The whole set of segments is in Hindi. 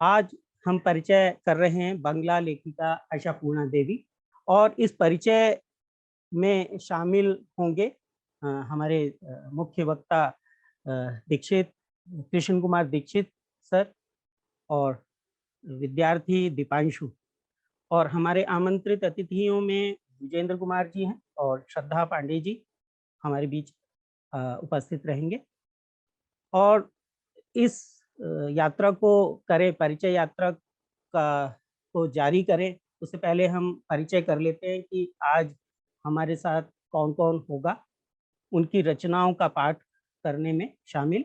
आज हम परिचय कर रहे हैं बंगला लेखिका आशापूर्णा देवी और इस परिचय में शामिल होंगे हमारे मुख्य वक्ता दीक्षित कृष्ण कुमार दीक्षित सर और विद्यार्थी दीपांशु और हमारे आमंत्रित अतिथियों में विजेंद्र कुमार जी हैं और श्रद्धा पांडे जी हमारे बीच उपस्थित रहेंगे। और इस यात्रा को करें, परिचय यात्रा का को जारी करें उससे पहले हम परिचय कर लेते हैं कि आज हमारे साथ कौन-कौन होगा, उनकी रचनाओं का पाठ करने में शामिल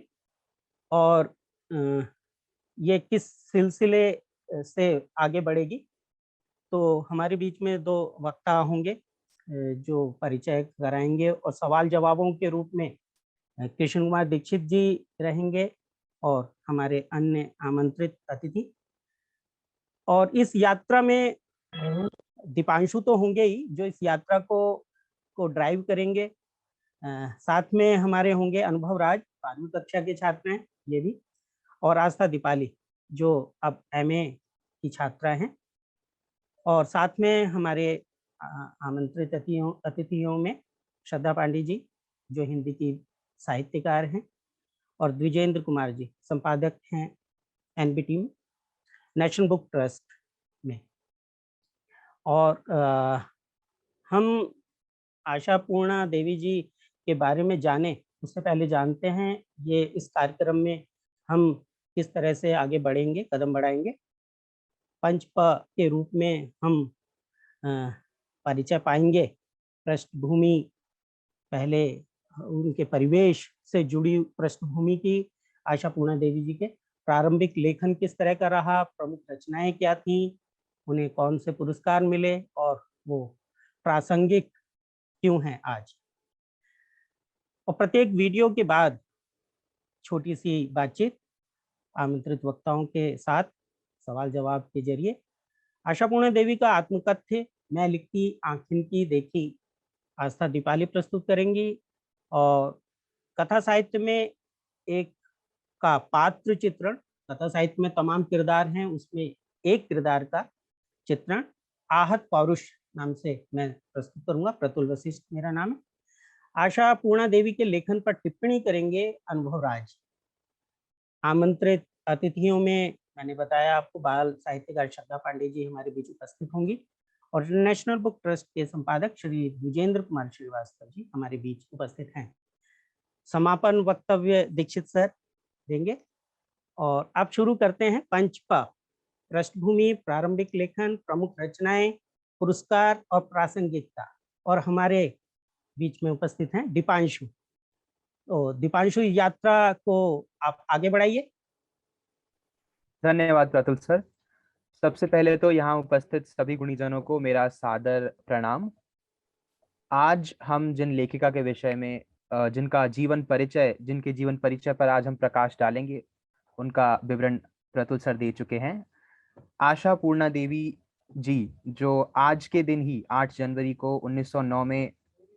और ये किस सिलसिले से आगे बढ़ेगी। तो हमारे बीच में 2 वक्ता होंगे जो परिचय कराएँगे और सवाल-जवाबों के रूप में कृष्ण कुमार दीक्षित जी रहेंगे और हमारे अन्य आमंत्रित अतिथि। और इस यात्रा में दीपांशु तो होंगे ही जो इस यात्रा को ड्राइव करेंगे। साथ में हमारे होंगे अनुभव राज, 12वीं कक्षा के छात्र हैं ये भी, और आस्था दीपाली जो अब एमए की छात्रा हैं। और साथ में हमारे आमंत्रित अतिथियों में श्रद्धा पांडे जी जो हिंदी की साहित्यकार हैं और द्विजेंद्र कुमार जी संपादक हैं एनबीटी में, नेशनल बुक ट्रस्ट में। और हम आशापूर्णा देवी जी के बारे में जाने उससे पहले जानते हैं ये इस कार्यक्रम में हम किस तरह से आगे बढ़ेंगे, कदम बढ़ाएंगे। पंच प के रूप में हम परिचय पाएंगे, पृष्ठभूमि, पहले उनके परिवेश से जुड़ी पृष्ठभूमि की, आशापूर्णा देवी जी के प्रारंभिक लेखन किस तरह का रहा, प्रमुख रचनाएं क्या थीं, उन्हें कौन से पुरस्कार मिले और वो प्रासंगिक क्यों हैं आज। और प्रत्येक वीडियो के बाद छोटी सी बातचीत आमंत्रित वक्ताओं के साथ सवाल जवाब के जरिए। आशापूर्णा देवी का आत्मकथ्य मैं लिखती आँखिन की देखी आस्था दीपाली प्रस्तुत करेंगी और कथा साहित्य में एक का पात्र चित्रण, कथा साहित्य में तमाम किरदार हैं उसमें एक किरदार का चित्रण आहत पौरुष नाम से मैं प्रस्तुत करूंगा। प्रतुल वशिष्ठ मेरा नाम है। आशापूर्णा देवी के लेखन पर टिप्पणी करेंगे अनुभव राज। आमंत्रित अतिथियों में मैंने बताया आपको बाल साहित्यकार श्रद्धा पांडे जी हमारे बीच उपस्थित होंगी और नेशनल बुक ट्रस्ट के संपादक श्री विजेंद्र कुमार श्रीवास्तव जी हमारे बीच उपस्थित हैं। समापन वक्तव्य दीक्षित सर देंगे और आप शुरू करते हैं। पंच प, पृष्ठभूमि, प्रारंभिक लेखन, प्रमुख रचनाएं, पुरस्कार और प्रासंगिकता। और हमारे बीच में उपस्थित हैं दीपांशु। तो दीपांशु यात्रा को आप आगे बढ़ाइए। धन्यवाद प्रतुल सर। सबसे पहले तो यहाँ उपस्थित सभी गुणीजनों को मेरा सादर प्रणाम। आज हम जिन लेखिका के विषय में जिनके जीवन परिचय पर आज हम प्रकाश डालेंगे उनका विवरण प्रतुल सर दे चुके हैं। आशापूर्णा देवी जी जो आज के दिन ही 8 जनवरी को 1909 में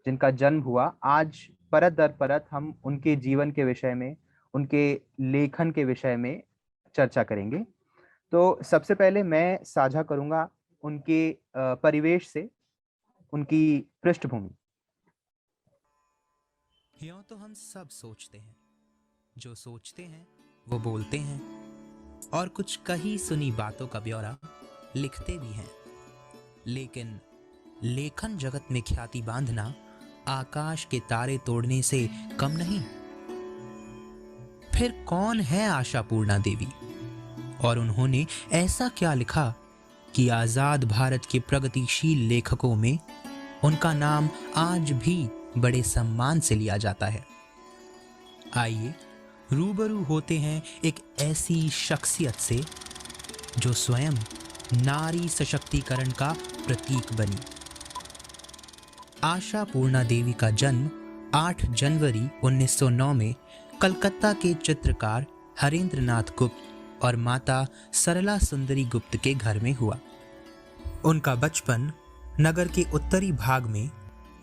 जिनका जन्म हुआ, आज परत दर परत हम उनके जीवन के विषय में, उनके लेखन के विषय में चर्चा करेंगे। तो सबसे पहले मैं साझा करूंगा उनके परिवेश से उनकी पृष्ठभूमि। यूं तो हम सब सोचते हैं, जो सोचते हैं वो बोलते हैं और कुछ कही सुनी बातों का ब्यौरा लिखते भी हैं, लेकिन लेखन जगत में ख्याति बांधना आकाश के तारे तोड़ने से कम नहीं। फिर कौन है आशापूर्णा देवी और उन्होंने ऐसा क्या लिखा कि आजाद भारत के प्रगतिशील लेखकों में उनका नाम आज भी बड़े सम्मान से लिया जाता है। आइए रूबरू होते हैं एक ऐसी शख्सियत से जो स्वयं नारी सशक्तिकरण का प्रतीक बनी। आशापूर्णा देवी का जन्म 8 जनवरी 1909 में कलकत्ता के चित्रकार हरेंद्र नाथ गुप्त और माता सरला सुंदरी गुप्त के घर में हुआ। उनका बचपन नगर के उत्तरी भाग में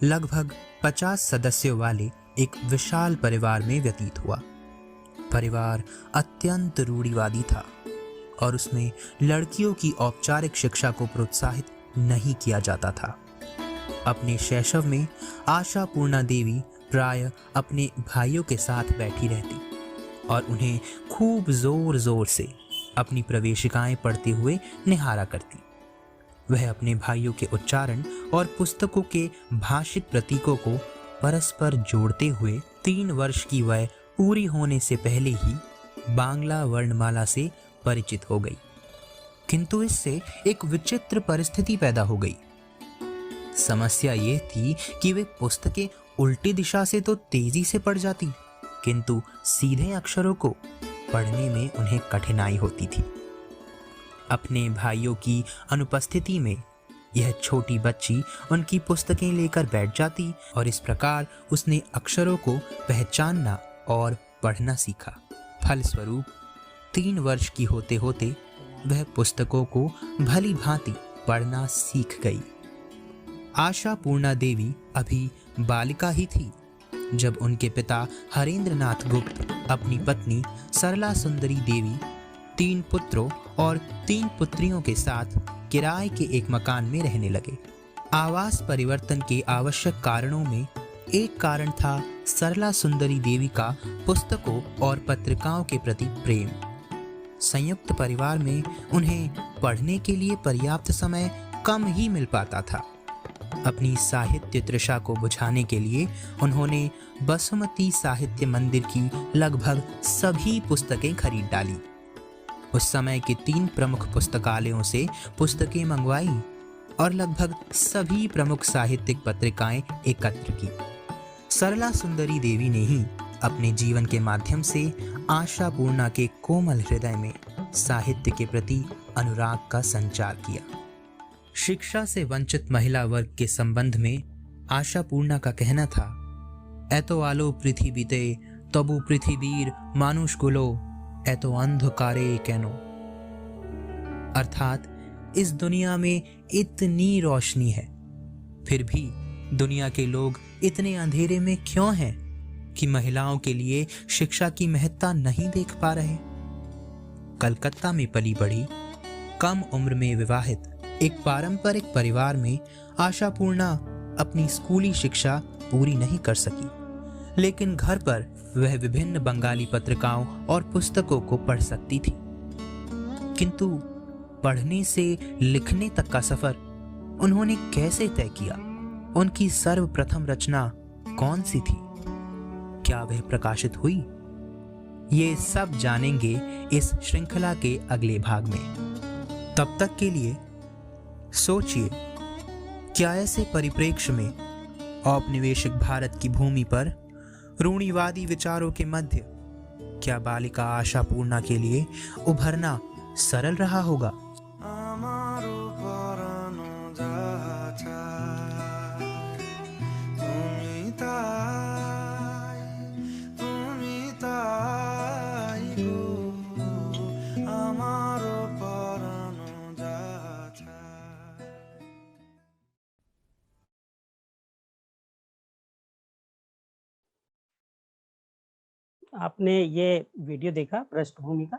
लगभग 50 सदस्यों वाले एक विशाल परिवार में व्यतीत हुआ। परिवार अत्यंत रूढ़िवादी था। और उसमें लड़कियों की औपचारिक शिक्षा को प्रोत्साहित नहीं किया जाता था। अपने शैशव में आशा पूर्णा देवी प्राय अपने भाइयों के साथ बैठी रहती और उन्हें खूब जोर जोर से अपनी प्रवेशिकाएं पढ़ते हुए निहारा करती। वह अपने भाइयों के उच्चारण और पुस्तकों के भाषिक प्रतीकों को परस्पर जोड़ते हुए 3 वर्ष की वय पूरी होने से पहले ही बांग्ला वर्णमाला से परिचित हो गई। किंतु इससे एक विचित्र परिस्थिति पैदा हो गई। समस्या ये थी कि वे पुस्तकें उल्टी दिशा से तो तेजी से पढ़ जाती, किंतु सीधे अक्षरों को पढ़ने में उन्हें कठिनाई होती थी। अपने भाइयों की अनुपस्थिति में यह छोटी बच्ची उनकी पुस्तकें लेकर बैठ जाती और इस प्रकार उसने अक्षरों को पहचानना और पढ़ना सीखा। फलस्वरूप 3 वर्ष की होते होते वह पुस्तकों को भली भांति पढ़ना सीख गई। आशा पूर्णा देवी अभी बालिका ही थी जब उनके पिता हरेंद्र नाथ गुप्त अपनी पत्नी सरला सुंदरी देवी, 3 पुत्रों और 3 पुत्रियों के साथ किराए के एक मकान में रहने लगे। आवास परिवर्तन के आवश्यक कारणों में एक कारण था सरला सुंदरी देवी का पुस्तकों और पत्रिकाओं के प्रति प्रेम। संयुक्त परिवार में उन्हें पढ़ने के लिए पर्याप्त समय कम ही मिल पाता था। अपनी साहित्य तृषा को बुझाने के लिए उन्होंने बसुमती साहित्य मंदिर की लगभग सभी पुस्तकें खरीद डाली। उस समय के 3 प्रमुख पुस्तकालयों से पुस्तकें मंगवाई और लगभग सभी प्रमुख साहित्यिक पत्रिकाएं एकत्र की। सरला सुंदरी देवी ने ही अपने जीवन के माध्यम से आशा पूर्णा के कोमल हृदय में साहित्य के प्रति अनुराग का संचार किया। शिक्षा से वंचित महिला वर्ग के संबंध में आशा पूर्णा का कहना था, एतो आलो पृथ्वीते तबु पृथ्वीर मानुषकुलो एतो अंधकारे कैनो। अर्थात इस दुनिया में इतनी रोशनी है, फिर भी दुनिया के लोग इतने अंधेरे में क्यों हैं कि महिलाओं के लिए शिक्षा की महत्ता नहीं देख पा रहे। कलकत्ता में पली बढ़ी, कम उम्र में विवाहित एक पारंपरिक परिवार में आशा पूर्णा अपनी स्कूली शिक्षा पूरी नहीं कर सकी, लेकिन घर पर वह विभिन्न बंगाली पत्रिकाओं और पुस्तकों को पढ़ सकती थी। किंतु पढ़ने से लिखने तक का सफर उन्होंने कैसे तय किया? उनकी सर्वप्रथम रचना कौन सी थी? क्या वह प्रकाशित हुई? ये सब जानेंगे इस श्रृंखला के अगले भाग में। तब तक के लिए सोचिए, क्या ऐसे परिप्रेक्ष्य में औपनिवेशिक भारत की भूमि पर रूढ़िवादी विचारों के मध्य क्या बालिका आशा पूर्णा के लिए उभरना सरल रहा होगा? आपने ये वीडियो देखा पृष्ठभूमि का?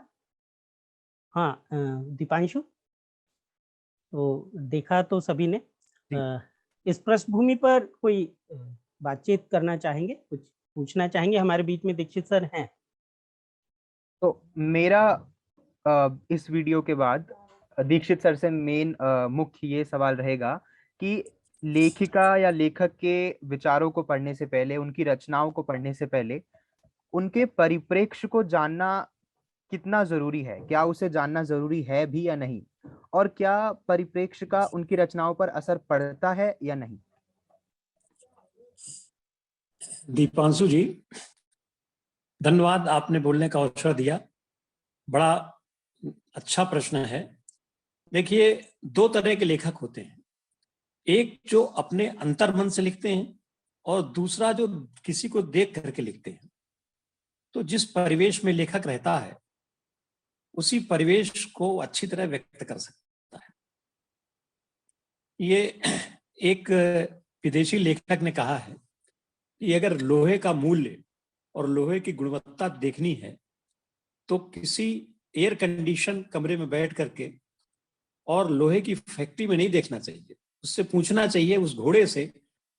हाँ, दीपांशु, तो देखा तो सभी ने। इस पृष्ठभूमि पर कोई बातचीत करना चाहेंगे, कुछ पूछना चाहेंगे? हमारे बीच में दीक्षित सर हैं। तो मेरा इस वीडियो के बाद दीक्षित सर से मेन मुख्य ये सवाल रहेगा कि लेखिका या लेखक के विचारों को पढ़ने से पहले, उनकी रचनाओं को पढ़ने से पहले उनके परिप्रेक्ष्य को जानना कितना जरूरी है? क्या उसे जानना जरूरी है भी या नहीं? और क्या परिप्रेक्ष्य का उनकी रचनाओं पर असर पड़ता है या नहीं? दीपांशु जी, धन्यवाद, आपने बोलने का अवसर दिया। बड़ा अच्छा प्रश्न है। देखिए, 2 तरह के लेखक होते हैं, एक जो अपने अंतर्मन से लिखते हैं और दूसरा जो किसी को देख करके लिखते हैं। तो जिस परिवेश में लेखक रहता है उसी परिवेश को अच्छी तरह व्यक्त कर सकता है। ये एक विदेशी लेखक ने कहा है कि अगर लोहे का मूल्य और लोहे की गुणवत्ता देखनी है तो किसी एयर कंडीशन कमरे में बैठ करके और लोहे की फैक्ट्री में नहीं देखना चाहिए। उससे पूछना चाहिए उस घोड़े से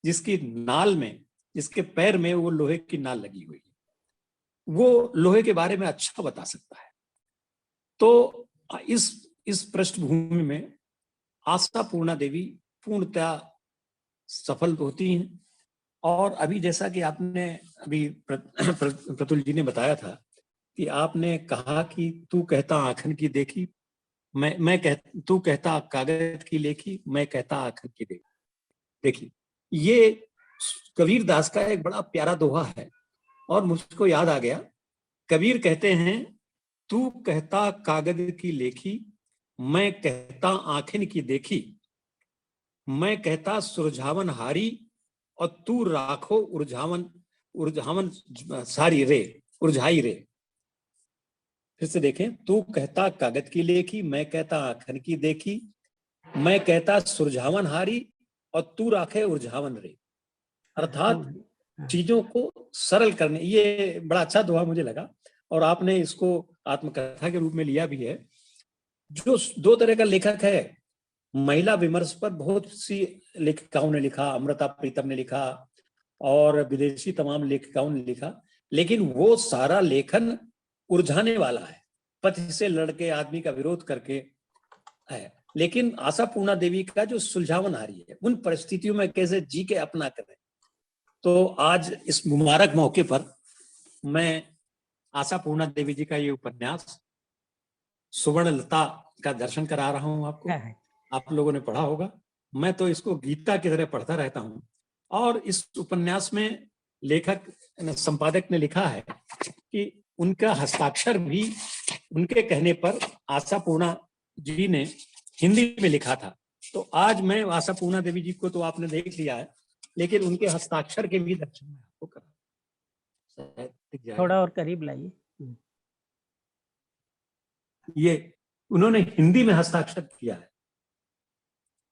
जिसकी नाल में, जिसके पैर में वो लोहे की नाल लगी हुई है, वो लोहे के बारे में अच्छा बता सकता है। तो इस पृष्ठभूमि में आशापूर्णा देवी पूर्णतः सफल होती हैं। और अभी जैसा कि आपने अभी प्रतुल जी ने बताया था कि आपने कहा कि तू कहता आखन की देखी, तू कहता कागज की लेखी, मैं कहता आखन की देखी। देखिए, ये कबीर दास का एक बड़ा प्यारा दोहा है और मुझको याद आ गया। कबीर कहते हैं, तू कहता कागज की लेखी, मैं कहता आँखिन की देखी, मैं कहता सुरझावन हारी और तू राखो उर्झावन सारी रे, उर्झाई रे। फिर से देखें, तू कहता कागज की लेखी, मैं कहता आँखन की देखी, मैं कहता सुरझावन हारी और तू राखे उर्झावन रे। अर्थात चीजों को सरल करने, ये बड़ा अच्छा दोहा मुझे लगा और आपने इसको आत्मकथा के रूप में लिया भी है। जो दो तरह का लेखक है, महिला विमर्श पर बहुत सी लेखिकाओं ने लिखा, अमृता प्रीतम ने लिखा और विदेशी तमाम लेखिकाओं ने लिखा, लेकिन वो सारा लेखन उलझाने वाला है, पति से लड़के आदमी का विरोध करके है। लेकिन आशापूर्णा देवी का जो सुलझावन हारी है, उन परिस्थितियों में कैसे जी के अपना करें। तो आज इस मुबारक मौके पर मैं आशापूर्णा देवी जी का ये उपन्यास सुवर्णलता का दर्शन करा रहा हूं आपको। आप लोगों ने पढ़ा होगा, मैं तो इसको गीता की तरह पढ़ता रहता हूं। और इस उपन्यास में लेखक संपादक ने लिखा है कि उनका हस्ताक्षर भी उनके कहने पर आशापूर्णा जी ने हिंदी में लिखा था। तो आज मैं आशापूर्णा देवी जी को तो आपने देख लिया है, लेकिन उनके हस्ताक्षर के भी दर्शन में आपको करा। थोड़ा और करीब लाइए। ये उन्होंने हिंदी में हस्ताक्षर किया है।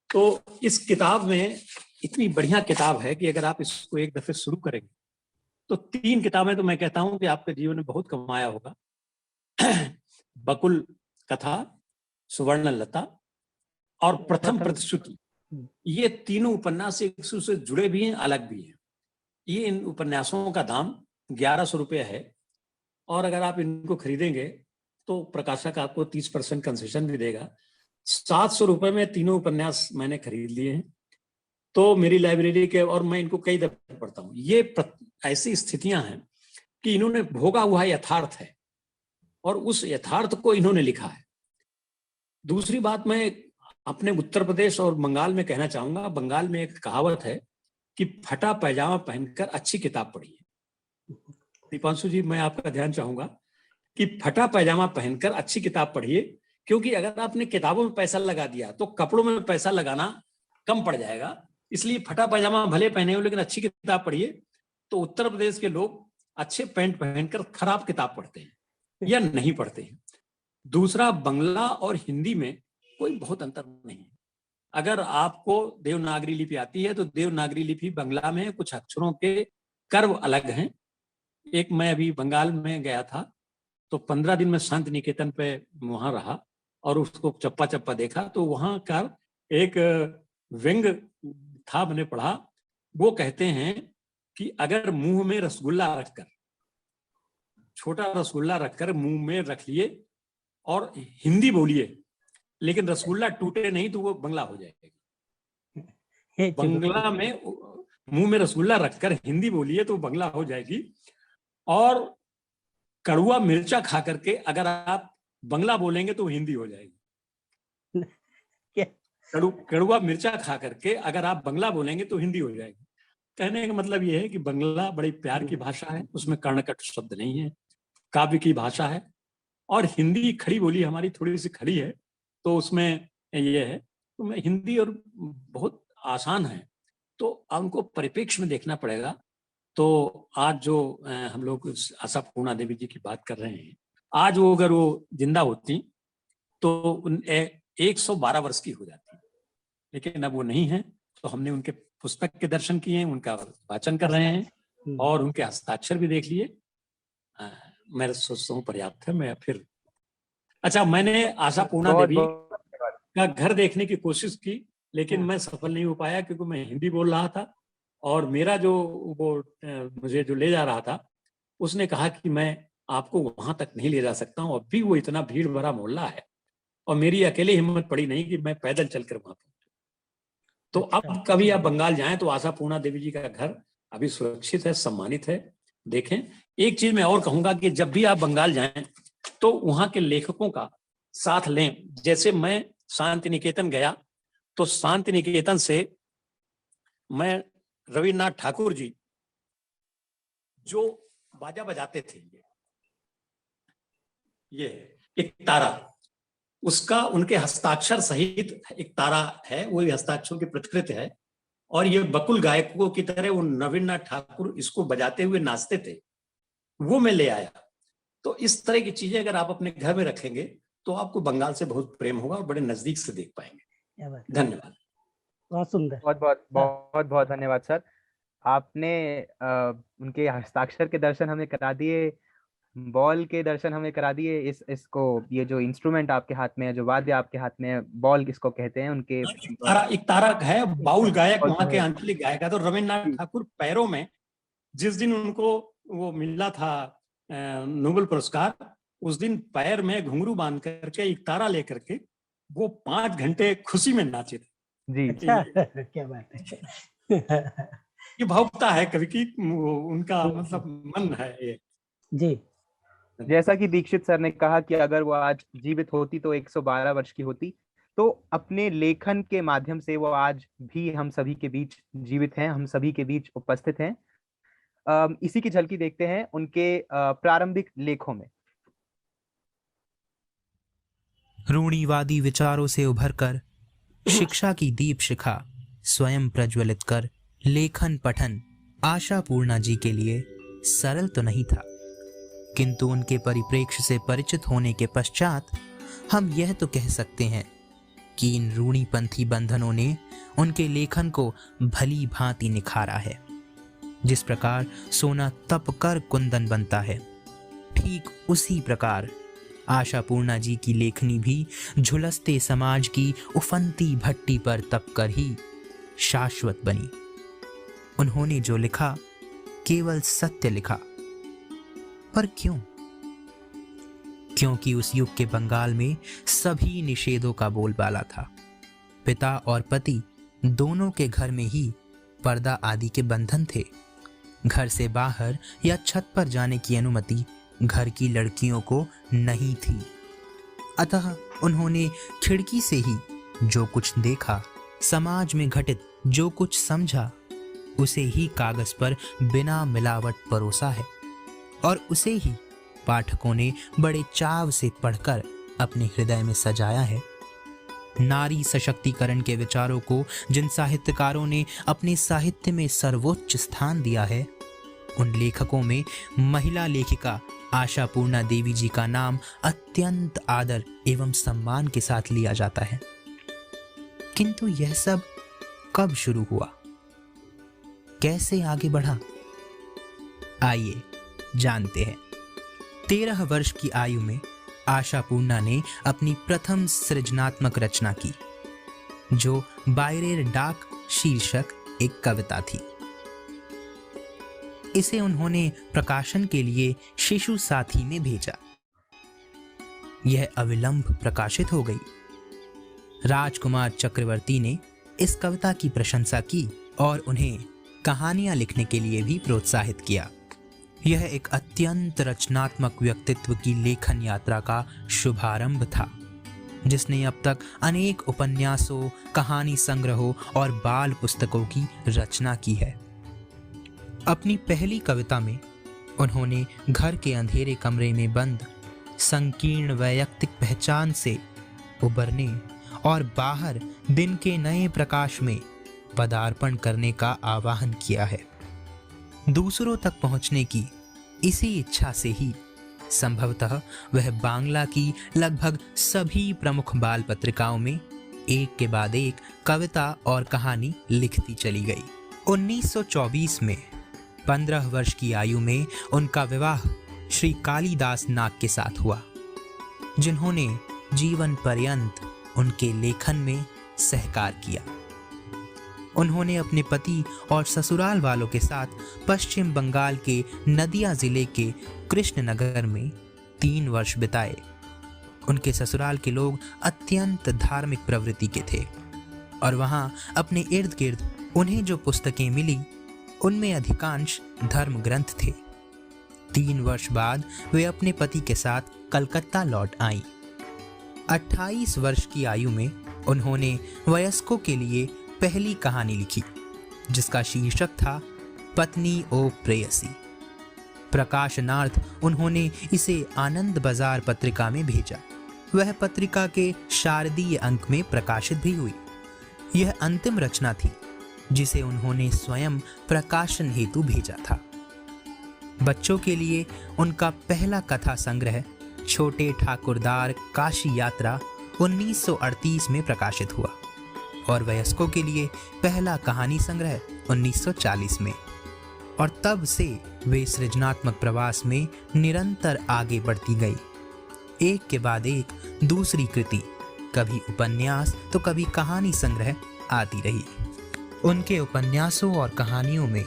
तो इस किताब में इतनी बढ़िया किताब है कि अगर आप इसको एक दफे शुरू करेंगे तो 3 किताबें तो मैं कहता हूं कि आपके जीवन में बहुत कमाया होगा। बकुल कथा, सुवर्णलता और प्रथम प्रतिश्रुति, ये तीनों उपन्यास एक दूसरे से जुड़े भी हैं, अलग भी हैं। ये इन उपन्यासों का दाम 1100 रुपये है और अगर आप इनको खरीदेंगे तो प्रकाशक आपको 30% कंसेशन भी देगा। 700 रुपये में तीनों उपन्यास मैंने खरीद लिए हैं। तो मेरी लाइब्रेरी के, और मैं इनको कई दफे पढ़ता हूँ। ये ऐसी स्थितियां हैं कि इन्होंने भोगा हुआ यथार्थ है और उस यथार्थ को इन्होंने लिखा है। दूसरी बात मैं अपने उत्तर प्रदेश और बंगाल में कहना चाहूंगा। बंगाल में एक कहावत है कि फटा पैजामा पहनकर अच्छी किताब पढ़िए। दीपांशु जी, मैं आपका ध्यान चाहूंगा कि फटा पैजामा पहनकर अच्छी किताब पढ़िए, क्योंकि अगर आपने किताबों में पैसा लगा दिया तो कपड़ों में पैसा लगाना कम पड़ जाएगा। इसलिए फटा पैजामा भले पहने हो लेकिन अच्छी किताब पढ़िए। तो उत्तर प्रदेश के लोग अच्छे पैंट पहनकर खराब किताब पढ़ते हैं या नहीं पढ़ते हैं। दूसरा, बंगला और हिंदी में कोई बहुत अंतर नहीं है। अगर आपको देवनागरी लिपि आती है तो देवनागरी लिपि बंगला में कुछ अक्षरों के कर्व अलग हैं। एक, मैं अभी बंगाल में गया था तो 15 दिन में शांति निकेतन पे वहां रहा और उसको चप्पा चप्पा देखा, तो वहां का एक व्यंग था, मैंने पढ़ा। वो कहते हैं कि अगर मुंह में रसगुल्ला रखकर, छोटा रसगुल्ला रखकर मुंह में रख लिए और हिंदी बोलिए लेकिन रसगुल्ला टूटे नहीं तो वो बंगला हो जाएगी। बंगला में मुंह में रसगुल्ला रखकर हिंदी बोलिए तो बंगला हो जाएगी। और कड़ुआ मिर्चा खा करके अगर आप बंगला बोलेंगे तो हिंदी हो जाएगी। कड़ुआ मिर्चा खा करके अगर आप बंगला बोलेंगे तो हिंदी हो जाएगी। कहने का मतलब यह है कि बंगला बड़ी प्यार की भाषा है, उसमें कर्णकट शब्द नहीं है, काव्य की भाषा है। और हिंदी खड़ी बोली हमारी थोड़ी सी खड़ी है, तो उसमें ये है। तो मैं हिंदी और बहुत आसान है, तो उनको परिप्रेक्ष्य में देखना पड़ेगा। तो आज जो हम लोग आशापूर्णा देवी जी की बात कर रहे हैं, आज वो अगर वो जिंदा होती तो 112 वर्ष की हो जाती, लेकिन अब वो नहीं है। तो हमने उनके पुस्तक के दर्शन किए हैं, उनका वाचन कर रहे हैं और उनके हस्ताक्षर भी देख लिए। मैं सोचता हूँ पर्याप्त है। मैं फिर अच्छा, मैंने आशा पूर्णा बहुत देवी बहुत धन्यवाद। का घर देखने की कोशिश की, लेकिन मैं सफल नहीं हो पाया क्योंकि मैं हिंदी बोल रहा था और मेरा जो वो मुझे जो ले जा रहा था उसने कहा कि मैं आपको वहां तक नहीं ले जा सकता हूँ, अब भी वो इतना भीड़ भरा मोहल्ला है और मेरी अकेले हिम्मत पड़ी नहीं कि मैं पैदल चलकर वहां पहुंचूं। तो अच्छा। अब कभी आप बंगाल जाएं तो आशा पूर्णा देवी जी का घर अभी सुरक्षित है, सम्मानित है, देखें। एक चीज मैं और कहूंगा कि जब भी आप बंगाल जाएं तो वहां के लेखकों का साथ लें। जैसे मैं शांति निकेतन गया तो शांति निकेतन से मैं रविन्द्रनाथ ठाकुर जी जो बाजा बजाते थे, ये एक तारा, उसका उनके हस्ताक्षर सहित एक तारा है, वो हस्ताक्षर की प्रतिकृति है और ये बकुल गायकों की तरह वो रविन्द्रनाथ ठाकुर इसको बजाते हुए नाचते थे, वो मैं ले आया। तो इस तरह की चीजें अगर आप अपने घर में रखेंगे तो आपको बंगाल से बहुत प्रेम होगा और बड़े नजदीक से देख पाएंगे। धन्यवाद। बहुत सुंदर। बहुत बहुत बहुत बहुत धन्यवाद सर। आपने उनके हस्ताक्षर के दर्शन हमें करा दिए, बॉल के दर्शन हमें करा दिए। इसको ये जो इंस्ट्रूमेंट आपके हाथ में है, जो वाद्य आपके हाथ में है, बॉल किसको कहते हैं, उनके एक तारा है, बाउल गायक वहां के आंचलिक गायक है। तो रविन्द्रनाथ ठाकुर पैरों में जिस दिन उनको वो मिला था नोबेल पुरस्कार, उस दिन पैर में घुंघरू बांध करके एक तारा लेकर के वो 5 घंटे खुशी में नाचे थे। जी अच्छा, क्या बात है। ये भावुकता है कभी की, उनका मतलब मन है ये। जी। जैसा कि दीक्षित सर ने कहा कि अगर वो आज जीवित होती तो 112 वर्ष की होती, तो अपने लेखन के माध्यम से वो आज भी हम सभी के बीच जीवित हैं, हम सभी के बीच उपस्थित हैं। इसी की झलकी देखते हैं उनके प्रारंभिक लेखों में। रूढ़िवादी विचारों से उभरकर शिक्षा की दीप शिखा स्वयं प्रज्वलित कर लेखन पठन आशा पूर्णा जी के लिए सरल तो नहीं था, किंतु उनके परिप्रेक्ष्य से परिचित होने के पश्चात हम यह तो कह सकते हैं कि इन रूढ़िपंथी बंधनों ने उनके लेखन को भली भांति निखारा है। जिस प्रकार सोना तप कर कुंदन बनता है, ठीक उसी प्रकार आशा पूर्णा जी की लेखनी भी झुलसते समाज की उफनती भट्टी पर तप कर ही शाश्वत बनी। उन्होंने जो लिखा केवल सत्य लिखा, पर क्यों? क्योंकि उस युग के बंगाल में सभी निषेधों का बोलबाला था। पिता और पति दोनों के घर में ही पर्दा आदि के बंधन थे। घर से बाहर या छत पर जाने की अनुमति घर की लड़कियों को नहीं थी। अतः उन्होंने खिड़की से ही जो कुछ देखा, समाज में घटित जो कुछ समझा, उसे ही कागज पर बिना मिलावट परोसा है और उसे ही पाठकों ने बड़े चाव से पढ़कर अपने हृदय में सजाया है। नारी सशक्तिकरण के विचारों को जिन साहित्यकारों ने अपने साहित्य में सर्वोच्च स्थान दिया है, उन लेखकों में महिला लेखिका आशा पूर्णा देवी जी का नाम अत्यंत आदर एवं सम्मान के साथ लिया जाता है। किंतु यह सब कब शुरू हुआ, कैसे आगे बढ़ा, आइए जानते हैं। 13 वर्ष की आयु में आशा पूर्णा ने अपनी प्रथम सृजनात्मक रचना की, जो बायरेर डाक शीर्षक एक कविता थी। इसे उन्होंने प्रकाशन के लिए शिशु साथी में भेजा। यह अविलंब प्रकाशित हो गई। राजकुमार चक्रवर्ती ने इस कविता की प्रशंसा की और उन्हें कहानियां लिखने के लिए भी प्रोत्साहित किया। यह एक अत्यंत रचनात्मक व्यक्तित्व की लेखन यात्रा का शुभारंभ था, जिसने अब तक अनेक उपन्यासों, कहानी संग्रहों और बाल पुस्तकों की रचना की है। अपनी पहली कविता में उन्होंने घर के अंधेरे कमरे में बंद संकीर्ण वैयक्तिक पहचान से उबरने और बाहर दिन के नए प्रकाश में पदार्पण करने का आह्वान किया है। दूसरों तक पहुंचने की इसी इच्छा से ही संभवतः वह बांग्ला की लगभग सभी प्रमुख बाल पत्रिकाओं में एक के बाद एक कविता और कहानी लिखती चली गई। 1924 में 15 वर्ष की आयु में उनका विवाह श्री कालिदास नाग के साथ हुआ। जिन्होंने जीवन पर्यंत उनके लेखन में सहकार किया। उन्होंने अपने पति और ससुराल वालों के साथ पश्चिम बंगाल के नदिया जिले के कृष्णनगर में 3 वर्ष बिताए। उनके ससुराल के लोग अत्यंत धार्मिक प्रवृत्ति के थे और वहां अपने इर्द गिर्द उन्हें जो पुस्तकें मिली उनमें अधिकांश धर्म ग्रंथ थे। 3 वर्ष बाद वे अपने पति के साथ कलकत्ता लौट आईं। 28 वर्ष की आयु में उन्होंने वयस्कों के लिए पहली कहानी लिखी, जिसका शीर्षक था पत्नी ओ प्रेयसी। प्रकाशनार्थ उन्होंने इसे आनंद बाजार पत्रिका में भेजा। वह पत्रिका के शारदीय अंक में प्रकाशित भी हुई। यह अंतिम रचना थी जिसे उन्होंने स्वयं प्रकाशन हेतु भेजा था। बच्चों के लिए उनका पहला कथा संग्रह छोटे ठाकुरदार काशी यात्रा 1938 में प्रकाशित हुआ और वयस्कों के लिए पहला कहानी संग्रह 1940 में। और तब से वे सृजनात्मक प्रवास में निरंतर आगे बढ़ती गई। एक के बाद एक दूसरी कृति, कभी उपन्यास तो कभी कहानी संग्रह आती रही। उनके उपन्यासों और कहानियों में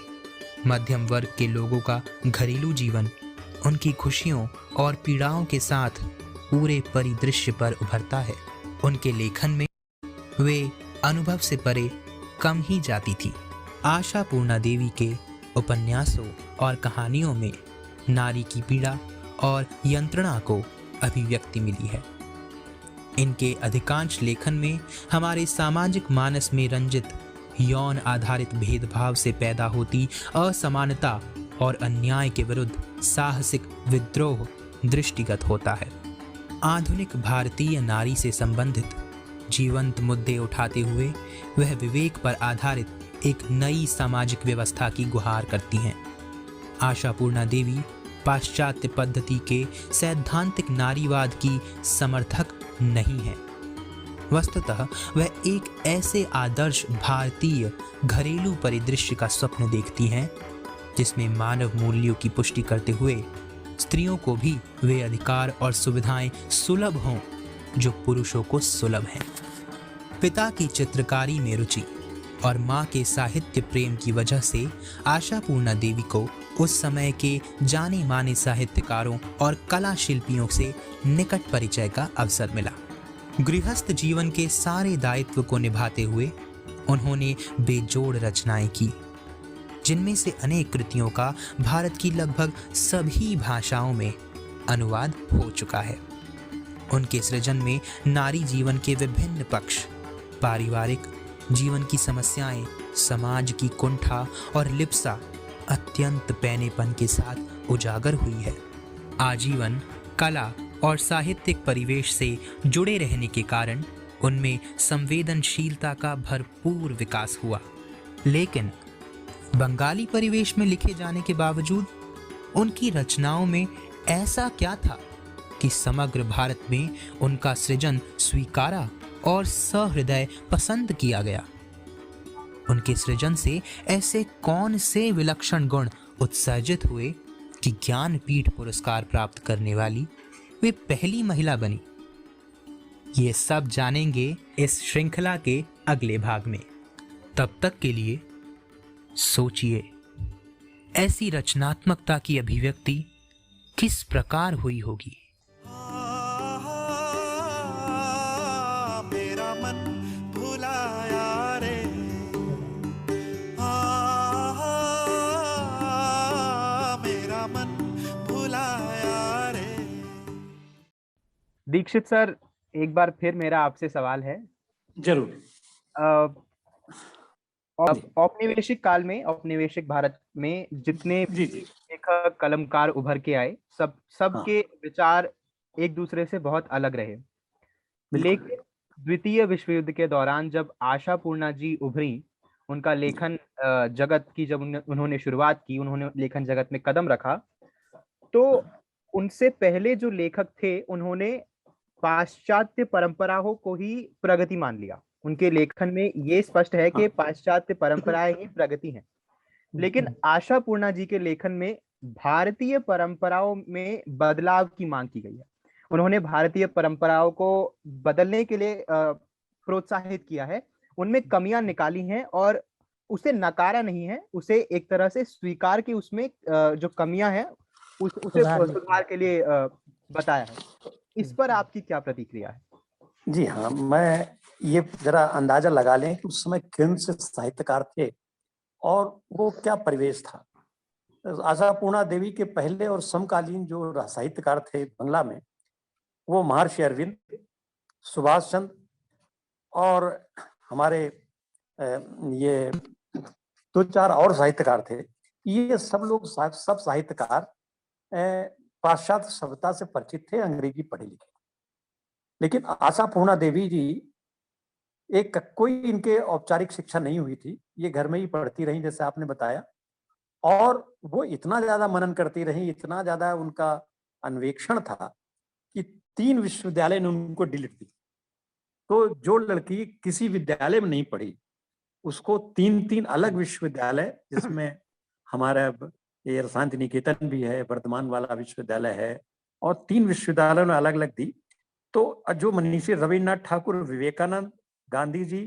मध्यम वर्ग के लोगों का घरेलू जीवन, उनकी खुशियों और पीड़ाओं के साथ पूरे परिदृश्य पर उभरता है। उनके लेखन में वे अनुभव से परे कम ही जाती थी। आशा पूर्णा देवी के उपन्यासों और कहानियों में नारी की पीड़ा और यंत्रणा को अभिव्यक्ति मिली है। इनके अधिकांश लेखन में हमारे सामाजिक मानस में रंजित यौन आधारित भेदभाव से पैदा होती असमानता और अन्याय के विरुद्ध साहसिक विद्रोह दृष्टिगत होता है। आधुनिक भारतीय नारी से संबंधित जीवंत मुद्दे उठाते हुए वह विवेक पर आधारित एक नई सामाजिक व्यवस्था की गुहार करती हैं। आशा पूर्णा देवी पाश्चात्य पद्धति के सैद्धांतिक नारीवाद की समर्थक नहीं है। वस्तुतः वह एक ऐसे आदर्श भारतीय घरेलू परिदृश्य का स्वप्न देखती हैं जिसमें मानव मूल्यों की पुष्टि करते हुए स्त्रियों को भी वे अधिकार और सुविधाएं सुलभ हों जो पुरुषों को सुलभ हैं। पिता की चित्रकारी में रुचि और माँ के साहित्य प्रेम की वजह से आशा पूर्णा देवी को उस समय के जाने माने साहित्यकारों और कला शिल्पियों से निकट परिचय का अवसर मिला। गृहस्थ जीवन के सारे दायित्व को निभाते हुए उन्होंने बेजोड़ रचनाएं की, जिनमें से अनेक कृतियों का भारत की लगभग सभी भाषाओं में अनुवाद हो चुका है। उनके सृजन में नारी जीवन के विभिन्न पक्ष, पारिवारिक जीवन की समस्याएं, समाज की कुंठा और लिप्सा अत्यंत पैनेपन के साथ उजागर हुई है। आजीवन कला और साहित्यिक परिवेश से जुड़े रहने के कारण उनमें संवेदनशीलता का भरपूर विकास हुआ। लेकिन बंगाली परिवेश में लिखे जाने के बावजूद उनकी रचनाओं में ऐसा क्या था कि समग्र भारत में उनका सृजन स्वीकारा और सहृदय पसंद किया गया। उनके सृजन से ऐसे कौन से विलक्षण गुण उत्सर्जित हुए कि ज्ञानपीठ पुरस्कार प्राप्त करने वाली वे पहली महिला बनी। ये सब जानेंगे इस श्रृंखला के अगले भाग में। तब तक के लिए सोचिए, ऐसी रचनात्मकता की अभिव्यक्ति किस प्रकार हुई होगी। मेरा मन भुलाया रे, मेरा मन भुलाया रे। दीक्षित सर, एक बार फिर मेरा आपसे सवाल है। जरूर। औपनिवेशिक काल में, औपनिवेशिक भारत में जितने लेखक कलमकार उभर के आए, सबके विचार एक दूसरे से बहुत अलग रहे। लेकिन द्वितीय विश्व युद्ध के दौरान जब आशा पूर्णा जी उभरी, उनका लेखन जगत की जब उन्होंने शुरुआत की, उन्होंने लेखन जगत में कदम रखा, तो उनसे पहले जो लेखक थे उन्होंने पाश्चात्य परंपराओं को ही प्रगति मान लिया। उनके लेखन में ये स्पष्ट है कि पाश्चात्य परंपराएं ही प्रगति हैं। लेकिन आशा पूर्णा जी के लेखन में भारतीय परंपराओं में बदलाव की मांग की गई है। उन्होंने भारतीय परंपराओं को बदलने के लिए प्रोत्साहित किया है, उनमें कमियां निकाली हैं और उसे नकारा नहीं है, उसे एक तरह से स्वीकार की उसमें जो कमियां हैं उसे सुधार के लिए बताया है। इस पर आपकी क्या प्रतिक्रिया है? जी हाँ, मैं ये जरा अंदाजा लगा लें कि उस समय कौन से साहित्यकार थे और वो क्या परिवेश था। आशापूर्णा देवी के पहले और समकालीन जो साहित्यकार थे बंगला में, वो महर्षि अरविंद, सुभाष चंद्र और हमारे ये 2-4 और साहित्यकार थे। ये सब लोग सब साहित्यकार पाश्चात्य सभ्यता से परिचित थे, अंग्रेजी पढ़े लिखे। लेकिन आशापूर्णा देवी जी कोई इनके औपचारिक शिक्षा नहीं हुई थी, ये घर में ही पढ़ती रही जैसे आपने बताया, और वो इतना ज्यादा मनन करती रही, इतना ज्यादा उनका अन्वेषण था कि 3 विश्वविद्यालय ने उनको डिलीट दी। तो जो लड़की किसी विद्यालय में नहीं पढ़ी, उसको 3-3 अलग विश्वविद्यालय, जिसमें हमारा ये शांति निकेतन भी है, वर्धमान वाला विश्वविद्यालय है, और 3 विश्वविद्यालयों ने अलग अलग दी। तो जो मनीषी रविन्द्रनाथ ठाकुर, विवेकानंद, गांधी जी,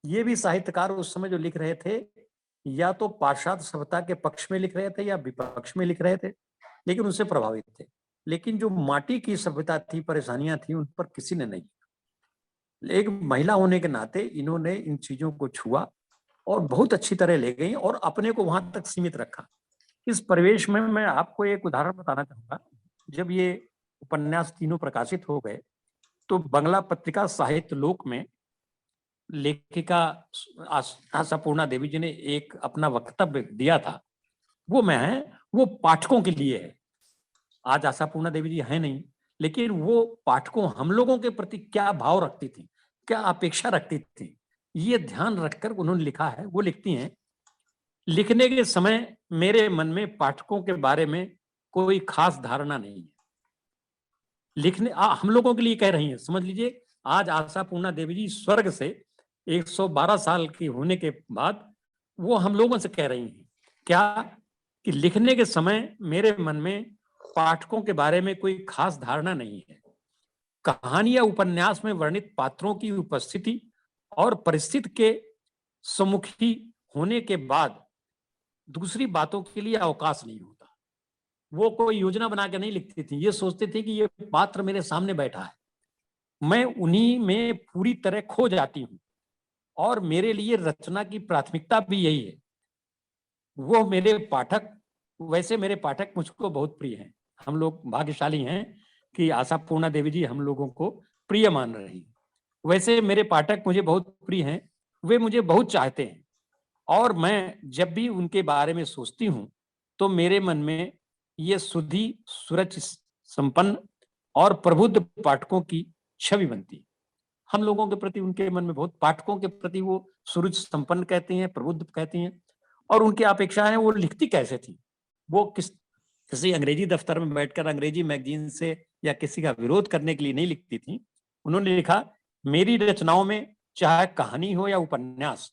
ये भी साहित्यकार उस समय जो लिख रहे थे, या तो पाश्चात्य सभ्यता के पक्ष में लिख रहे थे या विपक्ष में लिख रहे थे, लेकिन उनसे प्रभावित थे। लेकिन जो माटी की सभ्यता थी, परेशानियां थी, उन पर किसी ने नहीं। एक महिला होने के नाते इन्होंने इन चीजों को छुआ और बहुत अच्छी तरह ले गई और अपने को वहां तक सीमित रखा। इस परिवेश में मैं आपको एक उदाहरण बताना चाहूंगा। जब ये उपन्यास तीनों प्रकाशित हो गए, तो बंगला पत्रिका साहित्य लोक में लेखिका आशापूर्णा देवी जी ने एक अपना वक्तव्य दिया था। वो पाठकों के लिए है। आज आशापूर्णा देवी जी है नहीं, लेकिन वो पाठकों, हम लोगों के प्रति क्या भाव रखती थी, क्या अपेक्षा रखती थी, ये ध्यान रखकर उन्होंने लिखा है। वो लिखती हैं, लिखने के समय मेरे मन में पाठकों के बारे में कोई खास धारणा नहीं है। हम लोगों के लिए कह रही हैं, समझ लीजिए। आज आशापूर्णा देवी जी स्वर्ग से 112 साल की होने के बाद वो हम लोगों से कह रही हैं क्या, कि लिखने के समय मेरे मन में पाठकों के बारे में कोई खास धारणा नहीं है। कहानी या उपन्यास में वर्णित पात्रों की उपस्थिति और परिस्थिति के सम्मुखी होने के बाद दूसरी बातों के लिए अवकाश नहीं होता। वो कोई योजना बना के नहीं लिखती थी, ये सोचते थे कि ये पात्र मेरे सामने बैठा है, मैं उन्हीं में पूरी तरह खो जाती हूँ, और मेरे लिए रचना की प्राथमिकता भी यही है। वो मेरे पाठक मुझको बहुत प्रिय हैं। हम लोग भाग्यशाली हैं कि आशापूर्णा देवी जी हम लोगों को प्रिय मान रही हैं। वैसे मेरे पाठक मुझे बहुत प्रिय हैं, वे मुझे बहुत चाहते हैं, और मैं जब भी उनके बारे में सोचती हूँ तो मेरे मन में ये सुधी, सूरज संपन्न और प्रबुद्ध पाठकों की छवि बनती है। हम लोगों के प्रति उनके मन में बहुत, पाठकों के प्रति वो सूरज संपन्न कहती हैं, प्रबुद्ध कहती हैं, और उनकी अपेक्षाएं वो लिखती कैसे थी। वो किसी अंग्रेजी दफ्तर में बैठकर अंग्रेजी मैगजीन से या किसी का विरोध करने के लिए नहीं लिखती थी। उन्होंने लिखा, मेरी रचनाओं में चाहे कहानी हो या उपन्यास,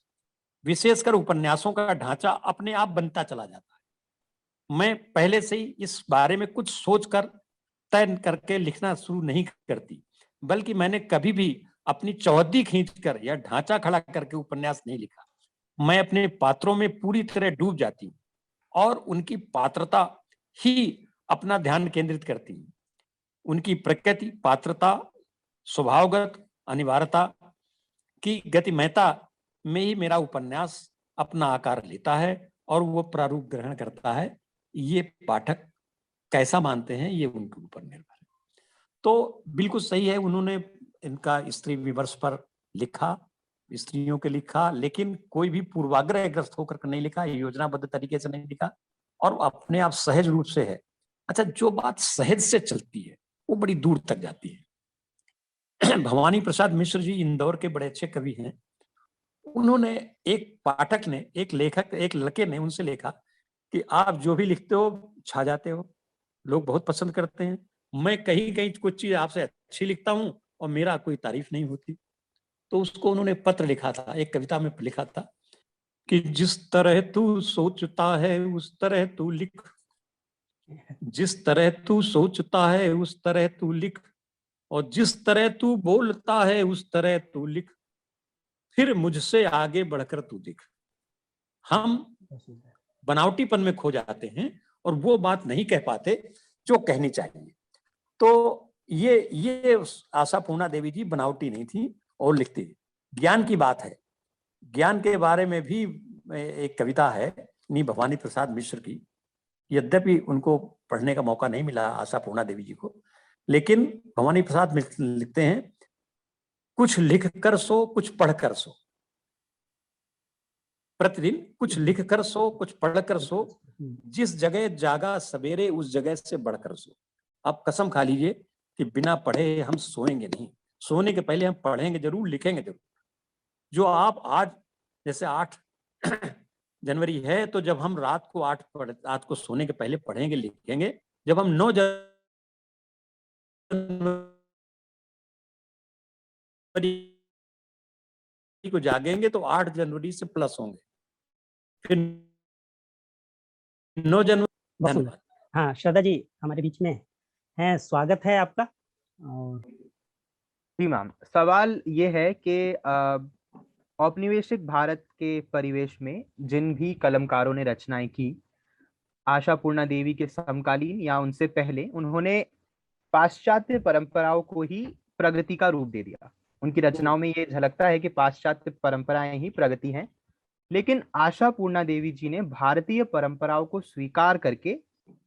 विशेषकर उपन्यासों का ढांचा अपने आप बनता चला जाता है। मैं पहले से ही इस बारे में कुछ सोचकर तय करके लिखना शुरू नहीं करती, बल्कि मैंने कभी भी अपनी चौहद्दी खींचकर या ढांचा खड़ा करके उपन्यास नहीं लिखा। मैं अपने पात्रों में पूरी तरह डूब जाती हूँ और उनकी पात्रता ही अपना ध्यान केंद्रित करती हूँ। उनकी प्रकृति, पात्रता, स्वभावगत अनिवार्यता की गतिमयता में ही मेरा उपन्यास अपना आकार लेता है और वो प्रारूप ग्रहण करता है। ये पाठक कैसा मानते हैं, ये उनके ऊपर निर्भर है। तो बिल्कुल सही है, उन्होंने इनका स्त्री विमर्श पर लिखा, स्त्रियों के लिखा, लेकिन कोई भी पूर्वाग्रहग्रस्त होकर नहीं लिखा, योजनाबद्ध तरीके से नहीं लिखा, और अपने आप सहज रूप से है। अच्छा, जो बात सहज से चलती है वो बड़ी दूर तक जाती है। भवानी प्रसाद मिश्र जी इंदौर के बड़े अच्छे कवि हैं। उन्होंने, एक लड़के ने उनसे लिखा कि आप जो भी लिखते हो छा जाते हो, लोग बहुत पसंद करते हैं। मैं कहीं कहीं कुछ चीज आपसे अच्छी लिखता हूं और मेरा कोई तारीफ नहीं होती। तो उसको उन्होंने पत्र लिखा था, एक कविता में लिखा था कि जिस तरह तू सोचता है उस तरह तू लिख, जिस तरह तू सोचता है उस तरह तू लिख, और जिस तरह तू बोलता है उस तरह तू लिख, फिर मुझसे आगे बढ़कर तू दिख। हम बनावटीपन में खो जाते हैं और वो बात नहीं कह पाते जो कहनी चाहिए। तो ये आशापूर्णा देवी जी बनावटी नहीं थी और लिखती। ज्ञान की बात है, ज्ञान के बारे में भी एक कविता है नी भवानी प्रसाद मिश्र की। यद्यपि उनको पढ़ने का मौका नहीं मिला आशापूर्णा देवी जी को, लेकिन भवानी प्रसाद मिश्र लिखते हैं, कुछ लिख कर सो कुछ पढ़ कर सो, प्रतिदिन कुछ लिख कर सो कुछ पढ़ कर सो, जिस जगह जागा सवेरे उस जगह से बढ़कर सो। आप कसम खा लीजिए कि बिना पढ़े हम सोएंगे नहीं, सोने के पहले हम पढ़ेंगे जरूर, लिखेंगे जरूर। जो आप आज जैसे 8 जनवरी है, तो जब हम रात को सोने के पहले पढ़ेंगे लिखेंगे, जब हम 9 जनवरी को जागेंगे तो 8 जनवरी से प्लस होंगे, फिर 9 जनवरी। धन्यवाद। हाँ, श्रद्धा जी हमारे बीच में हैं, स्वागत है आपका। और जी मैम, सवाल ये है कि औपनिवेशिक भारत के परिवेश में जिन भी कलमकारों ने रचनाएं की, आशापूर्णा देवी के समकालीन या उनसे पहले, उन्होंने पाश्चात्य परंपराओं को ही प्रगति का रूप दे दिया। उनकी रचनाओं में ये झलकता है कि पाश्चात्य परंपराएं ही प्रगति हैं, लेकिन आशापूर्णा देवी जी ने भारतीय परंपराओं को स्वीकार करके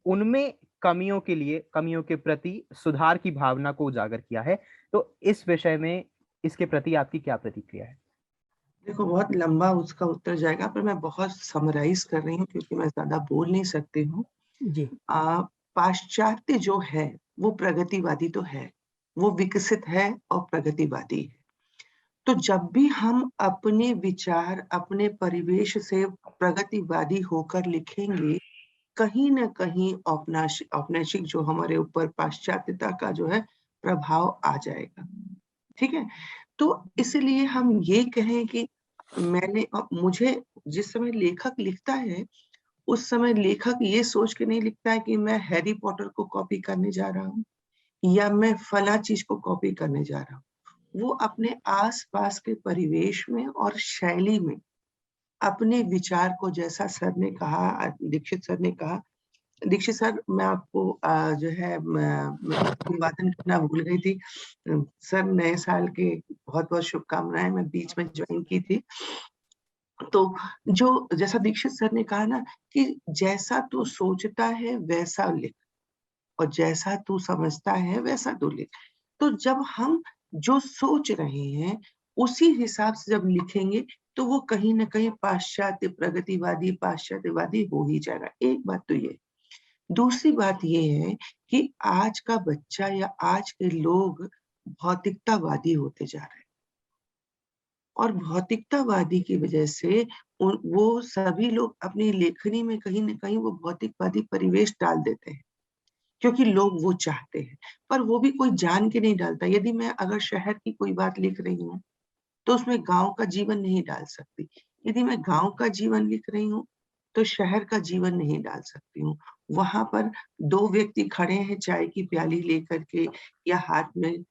उनमें कमियों के प्रति सुधार की भावना को उजागर किया है। तो इस विषय में इसके प्रति आपकी क्या प्रतिक्रिया है? देखो, बहुत लंबा उसका उत्तर जाएगा, पर मैं बहुत समराइज कर रही हूँ क्योंकि मैं ज्यादा बोल नहीं सकती हूँ। जी, पाश्चात्य जो है वो प्रगतिवादी तो है, वो विकसित है और प्रगतिवादी है। तो जब भी हम अपने विचार अपने परिवेश से प्रगतिवादी होकर लिखेंगे, कहीं ना कहीं औपनिवेशिक जो हमारे ऊपर पाश्चात्यता का जो है प्रभाव आ जाएगा। ठीक है, तो इसलिए हम ये कहें कि मुझे जिस समय लेखक लिखता है, उस समय लेखक ये सोच के नहीं लिखता है कि मैं हैरी पॉटर को कॉपी करने जा रहा हूँ या मैं फला चीज को कॉपी करने जा रहा हूँ। वो अपने आसपास के परिवेश में और शैली में अपने विचार को, जैसा सर ने कहा, दीक्षित सर ने कहा, दीक्षित सर मैं आपको जो है अभिवादन करना भूल गई थी। सर नए साल के बहुत बहुत शुभकामनाएं, मैं बीच में ज्वाइन की थी। तो जो जैसा दीक्षित सर ने कहा ना कि जैसा तू सोचता है वैसा लिख और जैसा तू समझता है वैसा तू लिख। तो जब हम जो सोच रहे हैं उसी हिसाब से जब लिखेंगे तो वो कहीं ना कहीं पाश्चात्यवादी हो ही जाएगा। एक बात तो ये। दूसरी बात ये है कि आज का बच्चा या आज के लोग भौतिकतावादी होते जा रहे हैं और भौतिकतावादी की वजह से वो सभी लोग अपनी लेखनी में कहीं ना कहीं वो भौतिकवादी परिवेश डाल देते हैं क्योंकि लोग वो चाहते हैं, पर वो भी कोई जान के नहीं डालता। यदि मैं अगर शहर की कोई बात लिख रही हूँ तो उसमें गांव का जीवन नहीं डाल सकती। यदि मैं गांव का जीवन लिख रही हूँ तो शहर का जीवन नहीं डाल सकती हूँ। वहां पर 2 व्यक्ति खड़े हैं चाय की प्याली लेकर के या हाथ में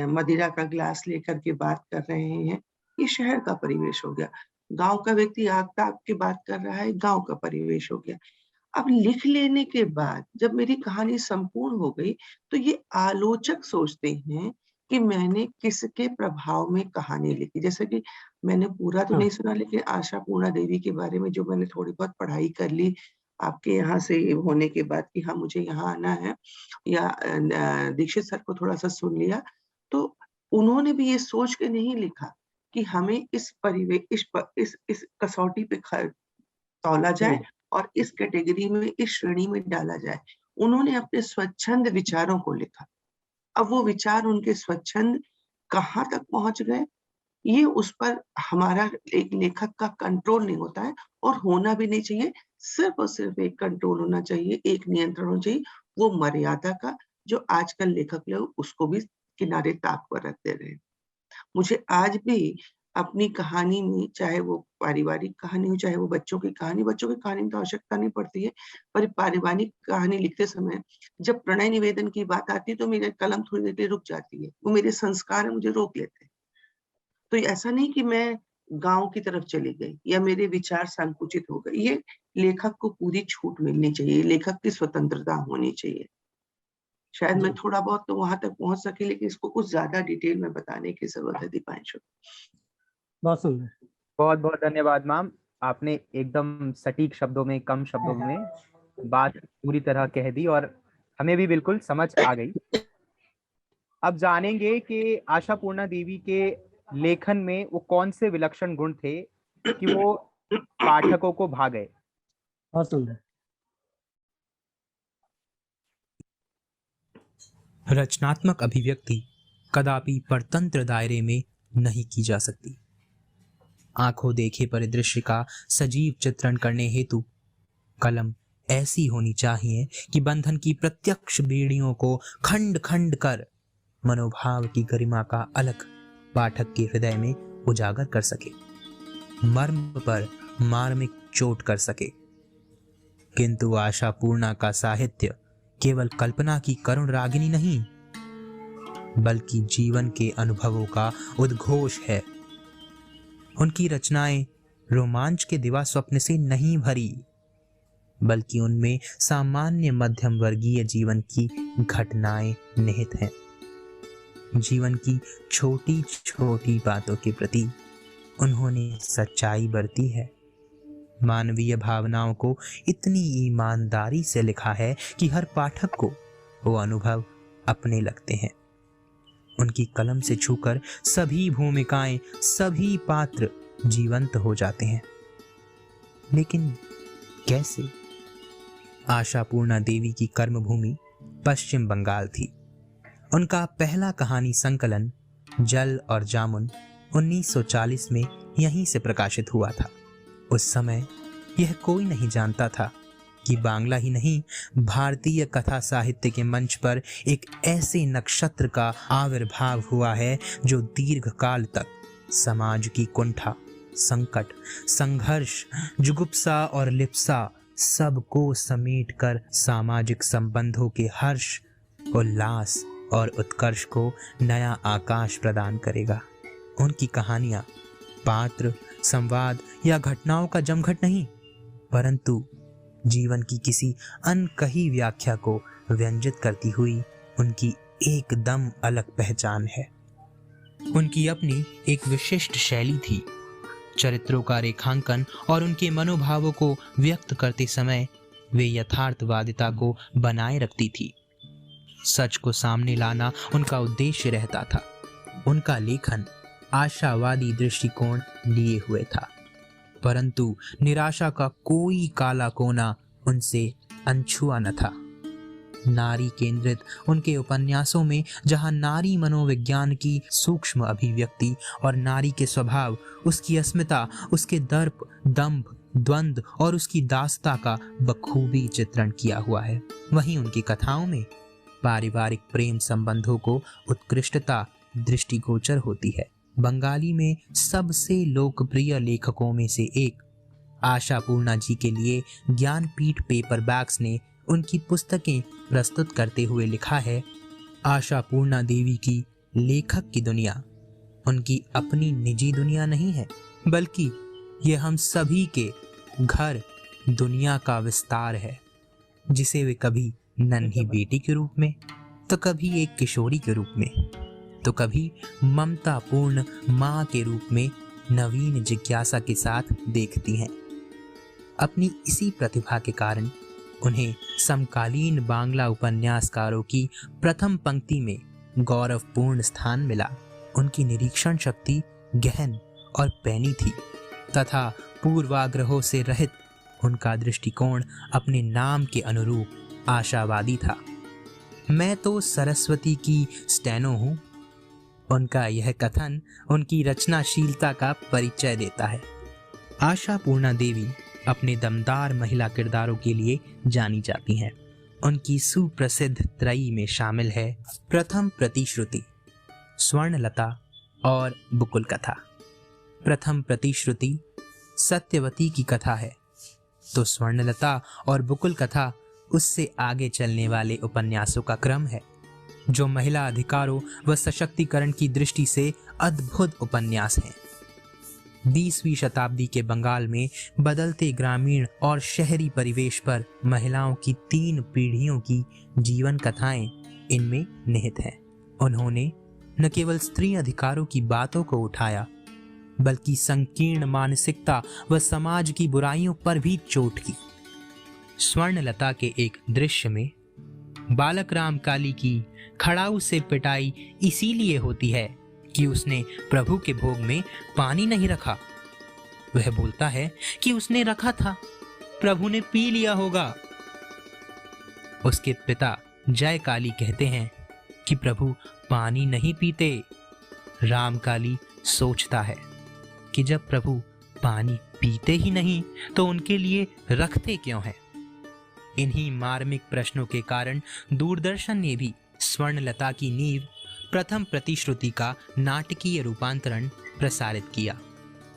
मदिरा का ग्लास लेकर के बात कर रहे हैं, ये शहर का परिवेश हो गया। गांव का व्यक्ति आग ताप के बात कर रहा है, गांव का परिवेश हो गया। अब लिख लेने के बाद जब मेरी कहानी संपूर्ण हो गई तो ये आलोचक सोचते हैं कि मैंने किसके प्रभाव में कहानी लिखी। जैसे कि मैंने पूरा तो नहीं सुना, लेकिन आशापूर्णा देवी के बारे में जो मैंने थोड़ी बहुत पढ़ाई कर ली आपके यहाँ से होने के बाद कि हाँ मुझे यहाँ आना है, या दीक्षित सर को थोड़ा सा सुन लिया, तो उन्होंने भी ये सोच के नहीं लिखा कि हमें इस परिवेश इस कसौटी पे तौला जाए और इस कैटेगरी में, इस श्रेणी में डाला जाए। उन्होंने अपने स्वच्छंद विचारों को लिखा। अब वो विचार उनके स्वच्छंद कहाँ तक पहुंच गए, ये उस पर हमारा एक लेखक का कंट्रोल नहीं होता है और होना भी नहीं चाहिए। सिर्फ और सिर्फ एक कंट्रोल होना चाहिए, एक नियंत्रण होना चाहिए, वो मर्यादा का, जो आजकल लेखक लोग उसको भी किनारे ताक पर रखते रहे। मुझे आज भी अपनी कहानी में, चाहे वो पारिवारिक कहानी हो, चाहे वो बच्चों की कहानी में तो आवश्यकता नहीं पड़ती है, पर पारिवारिक कहानी लिखते समय जब प्रणय निवेदन की बात आती है तो मेरी कलम थोड़ी देर के लिए रुक जाती है। वो मेरे संस्कार है, मुझे रोक लेते हैं। तो ऐसा नहीं कि मैं गाँव की तरफ चली गई या मेरे विचार संकुचित हो गए। ये लेखक को पूरी छूट मिलनी चाहिए, लेखक की स्वतंत्रता होनी चाहिए। शायद मैं जी। थोड़ा बहुत तो वहाँ तक पहुँच सकी, लेकिन इसको कुछ ज़्यादा डिटेल में बताने की ज़रूरत है दीपांशु। बहुत सुंदर। बहुत बहुत धन्यवाद मैम। आपने एकदम सटीक शब्दों में, कम शब्दों में बात पूरी तरह कह दी और हमें भी बिल्कुल समझ आ गई। अब जानेंगे कि आशापूर्णा देवी के लेखन में वो कौन से विलक्षण गुण थे कि वो पाठकों को भा गए। बहुत सुंदर। रचनात्मक अभिव्यक्ति कदापि परतंत्र दायरे में नहीं की जा सकती। आंखों देखे परिदृश्य का सजीव चित्रण करने हेतु कलम ऐसी होनी चाहिए कि बंधन की प्रत्यक्ष बेड़ियों को खंड खंड कर मनोभाव की गरिमा का अलग पाठक के हृदय में उजागर कर सके, मर्म पर मार्मिक चोट कर सके। किंतु आशापूर्णा का साहित्य केवल कल्पना की करुण रागिनी नहीं, बल्कि जीवन के अनुभवों का उद्घोष है। उनकी रचनाएं रोमांच के दिवा स्वप्न से नहीं भरी, बल्कि उनमें सामान्य मध्यम वर्गीय जीवन की घटनाएं निहित हैं। जीवन की छोटी छोटी बातों के प्रति उन्होंने सच्चाई बरती है। मानवीय भावनाओं को इतनी ईमानदारी से लिखा है कि हर पाठक को वो अनुभव अपने लगते हैं। उनकी कलम से छूकर सभी भूमिकाएं, सभी पात्र जीवंत हो जाते हैं। लेकिन कैसे? आशापूर्णा देवी की कर्मभूमि पश्चिम बंगाल थी। उनका पहला कहानी संकलन जल और जामुन 1940 में यहीं से प्रकाशित हुआ था। उस समय यह कोई नहीं जानता था कि बांग्ला ही नहीं, भारतीय कथा साहित्य के मंच पर एक ऐसे नक्षत्र का आविर्भाव हुआ है जो दीर्घ काल तक समाज की कुंठा, संकट, संघर्ष, जुगुप्सा और लिप्सा सबको समेटकर सामाजिक संबंधों के हर्ष, उल्लास और उत्कर्ष को नया आकाश प्रदान करेगा। उनकी कहानियां पात्र, संवाद या घटनाओं का जमघट नहीं, परंतु जीवन की किसी अनकही व्याख्या को व्यंजित करती हुई उनकी एकदम अलग पहचान है। उनकी अपनी एक विशिष्ट शैली थी। चरित्रों का रेखांकन और उनके मनोभावों को व्यक्त करते समय वे यथार्थवादिता को बनाए रखती थी। सच को सामने लाना उनका उद्देश्य रहता था। उनका लेखन आशावादी दृष्टिकोण लिए हुए था, परंतु निराशा का कोई काला कोना उनसे अनछुआ न था। नारी केंद्रित उनके उपन्यासों में जहां नारी मनोविज्ञान की सूक्ष्म अभिव्यक्ति और नारी के स्वभाव, उसकी अस्मिता, उसके दर्प, दंभ, द्वंद्व और उसकी दास्ता का बखूबी चित्रण किया हुआ है, वहीं उनकी कथाओं में पारिवारिक प्रेम संबंधों को उत्कृष्टता दृष्टिगोचर होती है। बंगाली में सबसे लोकप्रिय लेखकों में से एक आशापूर्णा जी के लिए ज्ञानपीठ पेपरबैक्स ने उनकी पुस्तकें प्रस्तुत करते हुए लिखा है, आशापूर्णा देवी की लेखक की दुनिया उनकी अपनी निजी दुनिया नहीं है, बल्कि ये हम सभी के घर दुनिया का विस्तार है, जिसे वे कभी नन्ही बेटी के रूप में, तो कभी एक किशोरी के रूप में, तो कभी ममतापूर्ण माँ के रूप में नवीन जिज्ञासा के साथ देखती हैं। अपनी इसी प्रतिभा के कारण उन्हें समकालीन बांग्ला उपन्यासकारों की प्रथम पंक्ति में गौरवपूर्ण स्थान मिला। उनकी निरीक्षण शक्ति गहन और पैनी थी तथा पूर्वाग्रहों से रहित उनका दृष्टिकोण अपने नाम के अनुरूप आशावादी था। मैं तो सरस्वती की स्टेनो हूँ, उनका यह कथन उनकी रचनाशीलता का परिचय देता है। आशापूर्णा देवी अपने दमदार महिला किरदारों के लिए जानी जाती हैं। उनकी सुप्रसिद्ध त्रयी में शामिल है प्रथम प्रतिश्रुति, स्वर्णलता और बुकुल कथा। प्रथम प्रतिश्रुति सत्यवती की कथा है, तो स्वर्णलता और बुकुल कथा उससे आगे चलने वाले उपन्यासों का क्रम है, जो महिला अधिकारों व सशक्तिकरण की दृष्टि से अद्भुत उपन्यास हैं। 20वीं शताब्दी के बंगाल में बदलते ग्रामीण और शहरी परिवेश पर महिलाओं की 3 पीढ़ियों की जीवन कथाएं इनमें निहित हैं। उन्होंने न केवल स्त्री अधिकारों की बातों को उठाया, बल्कि संकीर्ण मानसिकता व समाज की बुराइयों पर भी चोट की। स्वर्णलता के एक दृश्य में बालक राम काली की खड़ाऊ से पिटाई इसीलिए होती है कि उसने प्रभु के भोग में पानी नहीं रखा। वह बोलता है कि उसने रखा था, प्रभु ने पी लिया होगा। उसके पिता जय काली कहते हैं कि प्रभु पानी नहीं पीते। राम काली सोचता है कि जब प्रभु पानी पीते ही नहीं तो उनके लिए रखते क्यों हैं? इन्हीं मार्मिक प्रश्नों के कारण दूरदर्शन ने भी स्वर्णलता की नींव प्रथम प्रतिश्रुति का नाटकीय रूपांतरण प्रसारित किया,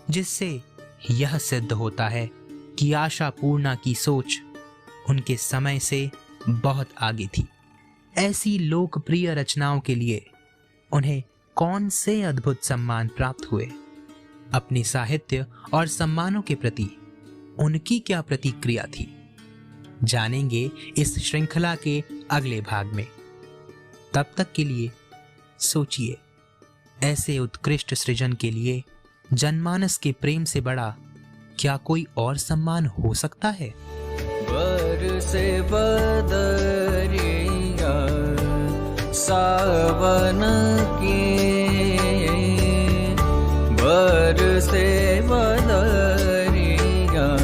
जिससे यह सिद्ध होता है कि आशापूर्णा की सोच उनके समय से बहुत आगे थी। ऐसी लोकप्रिय रचनाओं के लिए उन्हें कौन से अद्भुत सम्मान प्राप्त हुए? अपने साहित्य और सम्मानों के प्रति उनकी क्या प्रतिक्रिया थी? जानेंगे इस श्रृंखला के अगले भाग में। तब तक के लिए सोचिए, ऐसे उत्कृष्ट सृजन के लिए जनमानस के प्रेम से बड़ा क्या कोई और सम्मान हो सकता है? बरसे बदरिया सावन की, बरसे बदरिया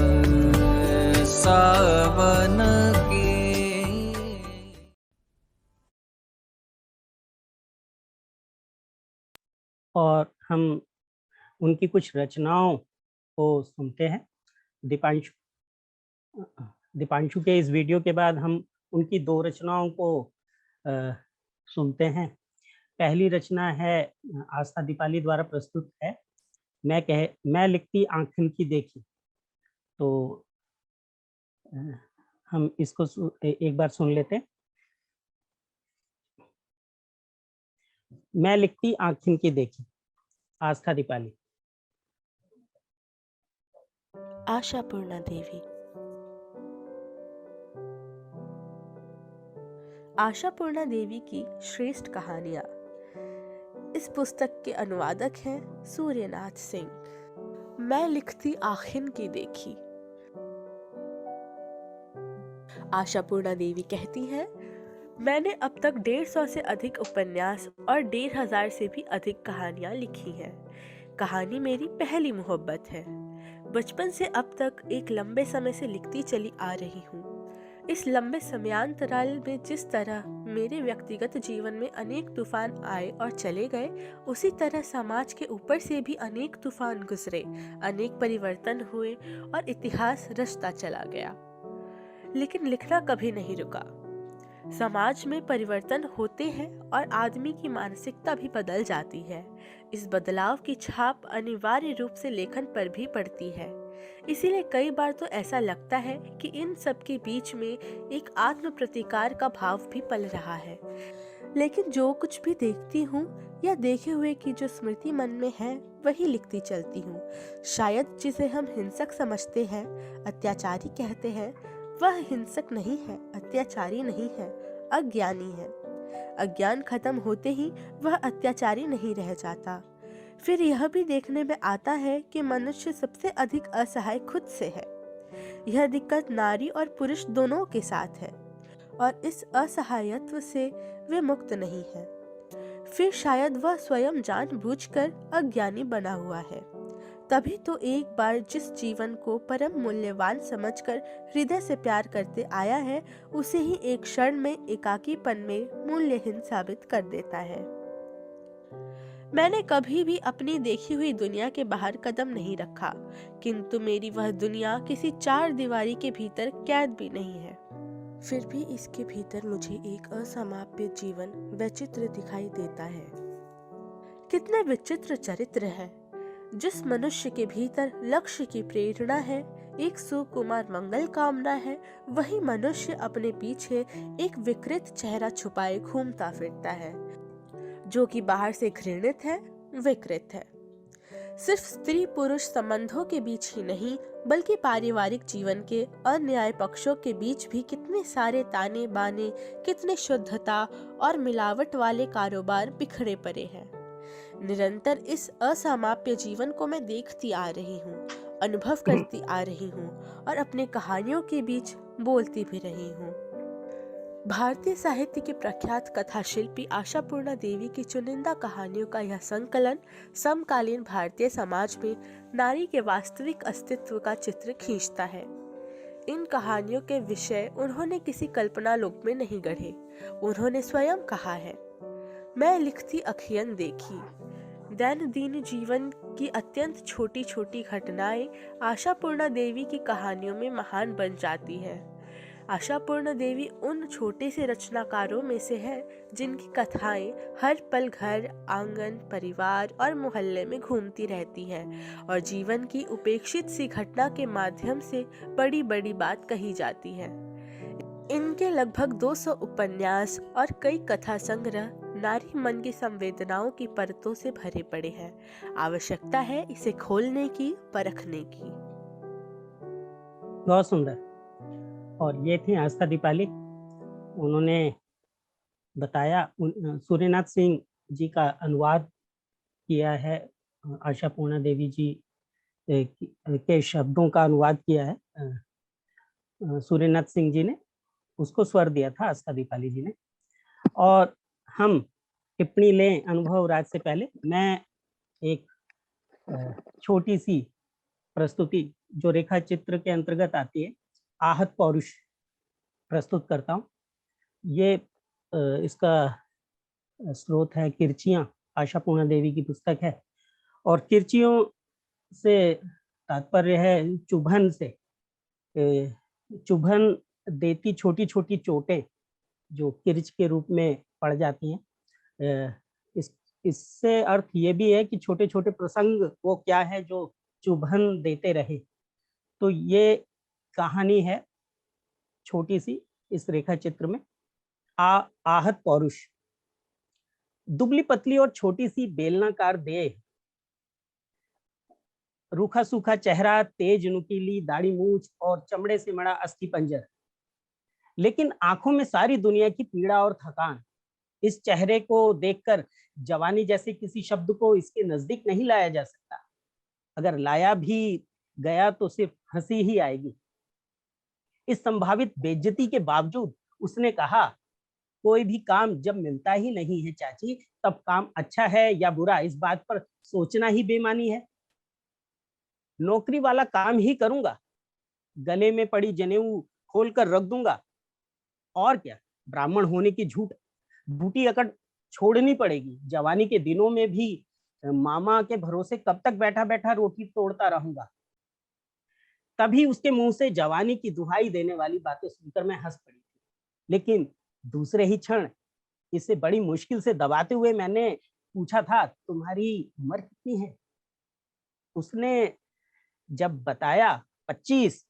सावन की। और हम उनकी कुछ रचनाओं को सुनते हैं। दीपांशु के इस वीडियो के बाद हम उनकी 2 रचनाओं को सुनते हैं। पहली रचना है आस्था दीपाली द्वारा प्रस्तुत है, मैं लिखती आँखन की देखी। तो हम इसको एक बार सुन लेते हैं। मैं लिखती आँखन की देखी, आस्था दीपाली। आशापूर्णा देवी। आशापूर्णा देवी की श्रेष्ठ कहानियां। इस पुस्तक के अनुवादक हैं सूर्यनाथ सिंह। मैं लिखती आखिन की देखी। आशापूर्णा देवी कहती हैं, मैंने अब तक 150 से अधिक उपन्यास और 1500 से भी अधिक कहानियां लिखी हैं। कहानी मेरी पहली मोहब्बत है। बचपन से अब तक एक लंबे समय से लिखती चली आ रही हूँ। इस लंबे समयांतराल में जिस तरह मेरे व्यक्तिगत जीवन में अनेक तूफान आए और चले गए, उसी तरह समाज के ऊपर से भी अनेक तूफान गुजरे, अनेक परिवर्तन हुए और इतिहास रचता चला गया। लेकिन लिखना कभी नहीं रुका। समाज में परिवर्तन होते हैं और आदमी की मानसिकता भी बदल जाती है। इस बदलाव की छाप अनिवार्य रूप से लेखन पर भी पड़ती है। इसीलिए कई बार तो ऐसा लगता है कि इन सब के बीच में एक आत्म प्रतिकार का भाव भी पल रहा है। लेकिन जो कुछ भी देखती हूँ या देखे हुए की जो स्मृति मन में है, वही लिखती चलती हूँ। शायद जिसे हम हिंसक समझते हैं, अत्याचारी कहते हैं, वह हिंसक नहीं है, अत्याचारी नहीं है, अज्ञानी है। अज्ञान खत्म होते ही वह अत्याचारी नहीं रह जाता। फिर यह भी देखने में आता है कि मनुष्य सबसे अधिक असहाय खुद से है। यह दिक्कत नारी और पुरुष दोनों के साथ है और इस असहायत्व से वे मुक्त नहीं है। फिर शायद वह स्वयं जानबूझकर अज्ञानी बना हुआ है। तभी तो एक बार जिस जीवन को परम मूल्यवान समझकर हृदय से प्यार करते आया है, उसे ही एक क्षण में एकाकीपन में मूल्यहीन साबित कर देता है। मैंने कभी भी अपनी देखी हुई दुनिया के बाहर कदम नहीं रखा, किंतु मेरी वह दुनिया किसी 4 दीवारी के भीतर कैद भी नहीं है। फिर भी इसके भीतर मुझे एक असमाप्य जीवन वैचित्र दिखाई देता है। कितने विचित्र चरित्र है। जिस मनुष्य के भीतर लक्ष्य की प्रेरणा है, एक सुकुमार मंगल कामना है, वही मनुष्य अपने पीछे एक विकृत चेहरा छुपाए घूमता फिरता है, जो कि बाहर से घृणित है, विकृत है। सिर्फ स्त्री पुरुष संबंधों के बीच ही नहीं, बल्कि पारिवारिक जीवन के अन्याय पक्षों के बीच भी कितने सारे ताने बाने, कितने शुद्धता और मिलावट वाले कारोबार बिखरे पड़े हैं। निरंतर इस असामाप्य जीवन को मैं देखती आ रही हूँ, अनुभव करती आ रही हूँ और अपने कहानियों के बीच बोलती भी रही हूँ। भारतीय साहित्य के प्रख्यात कथा शिल्पी आशापूर्णा देवी की चुनिंदा कहानियों का यह संकलन समकालीन भारतीय समाज में नारी के वास्तविक अस्तित्व का चित्र खींचता है। इन कहानियों के विषय उन्होंने किसी कल्पना लोक में नहीं गढ़े। उन्होंने स्वयं कहा है, मैं लिखती अखियन देखी। दैनंदिन जीवन की अत्यंत छोटी छोटी घटनाएं आशापूर्णा देवी की कहानियों में महान बन जाती है। आशापूर्णा देवी उन छोटे से रचनाकारों में से है जिनकी कथाएं हर पल घर, आंगन, परिवार और मोहल्ले में घूमती रहती हैं और जीवन की उपेक्षित सी घटना के माध्यम से बड़ी बड़ी बात कही जाती है। इनके लगभग 200 उपन्यास और कई कथा संग्रह नारी मन की संवेदनाओं की परतों से भरे पड़े हैं। आवश्यकता है इसे खोलने की, परखने की। बहुत सुंदर। और ये थी आस्था दीपाली। उन्होंने बताया, सूर्यनाथ सिंह जी का अनुवाद किया है, आशापूर्णा देवी जी के शब्दों का अनुवाद किया है सूर्यनाथ सिंह जी ने, उसको स्वर दिया था आस्था दीपाली जी ने। और हम टिप्पणी लें अनुभव राज से पहले मैं एक छोटी सी प्रस्तुति जो रेखा चित्र के अंतर्गत आती है, आहत पौरुष, प्रस्तुत करता हूँ। ये इसका स्रोत है किरचियाँ, आशापूर्णा देवी की पुस्तक है। और किरचियों से तात्पर्य है चुभन से, चुभन देती छोटी छोटी चोटें जो किरच के रूप में पड़ जाती हैं। इससे अर्थ ये भी है कि छोटे छोटे प्रसंग वो क्या है जो चुभन देते रहे। तो ये कहानी है छोटी सी इस रेखा चित्र में, आहत पौरुष। दुबली पतली और छोटी सी बेलनाकार देह, रूखा सूखा चेहरा, तेज नुकीली दाढ़ी मूछ और चमड़े से मड़ा अस्थि पंजर, लेकिन आंखों में सारी दुनिया की पीड़ा और थकान। इस चेहरे को देखकर जवानी जैसे किसी शब्द को इसके नजदीक नहीं लाया जा सकता। अगर लाया भी गया तो सिर्फ हंसी ही आएगी। इस संभावित बेइज्जती के बावजूद उसने कहा, कोई भी काम जब मिलता ही नहीं है चाची, तब काम अच्छा है या बुरा इस बात पर सोचना ही बेमानी है। नौकरी वाला काम ही करूंगा, गले में पड़ी जनेऊ खोलकर रख दूंगा। और क्या, ब्राह्मण होने की झूठ बूटी अकड़ छोड़नी पड़ेगी। जवानी के दिनों में भी मामा के भरोसे कब तक बैठा बैठा रोटी तोड़ता रहूंगा। तभी उसके मुंह से जवानी की दुहाई देने वाली बातें सुनकर मैं हंस पड़ी थी, लेकिन दूसरे ही क्षण इसे बड़ी मुश्किल से दबाते हुए मैंने पूछा था, तुम्हारी उम्र कितनी है? उसने जब बताया 25,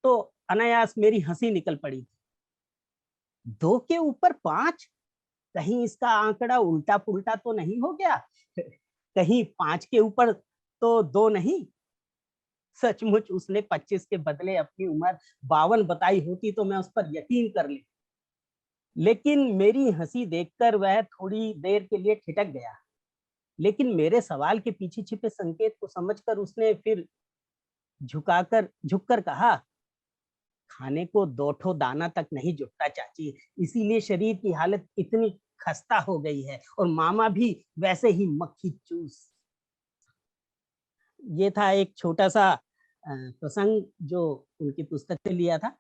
तो अनायास मेरी हंसी निकल पड़ी थी। 2 के ऊपर 5, कहीं इसका आंकड़ा उल्टा पुल्टा तो नहीं हो गया? कहीं 5 के ऊपर तो 2 नहीं? सचमुच उसने 25 के बदले अपनी उम्र 52 बताई होती तो मैं उस पर यकीन कर ले, लेकिन मेरी हंसी देखकर वह थोड़ी देर के लिए ठिठक गया। लेकिन मेरे सवाल के पीछे छिपे संकेत को समझकर उसने फिर झुककर कहा, खाने को 2 ठो दाना तक नहीं जुटता चाची, इसीलिए शरीर की हालत इतनी खस्ता हो गई है और मामा भी वैसे ही मक्खी चूस। ये था एक छोटा सा प्रसंग जो उनकी पुस्तक से लिया था।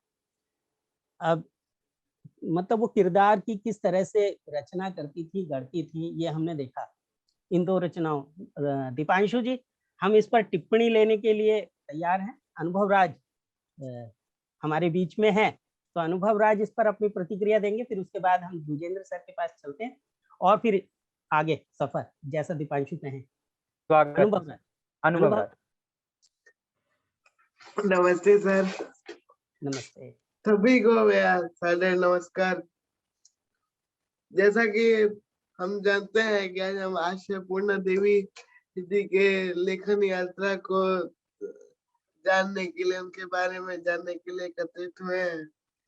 अब मतलब वो किरदार की किस तरह से रचना करती थी, गढ़ती थी, ये हमने देखा इन 2 रचनाओं। दीपांशु जी, हम इस पर टिप्पणी लेने के लिए तैयार हैं। अनुभव राज हमारे बीच में है, तो अनुभव राज इस पर अपनी प्रतिक्रिया देंगे, फिर उसके बाद हम द्विजेंद्र सर के पास चलते हैं और फिर आगे सफर जैसा दीपांशु कहें। स्वागत। अनुभव सर। अनुभव अनुभव। सर। नमस्ते सर, नमस्ते। सभी को मेरा सादर नमस्कार। जैसा कि हम जानते हैं कि आज हम आशापूर्णा देवी जी के लेखन यात्रा को जानने के लिए, उनके बारे में जानने के लिए एकत्रित हुए हैं।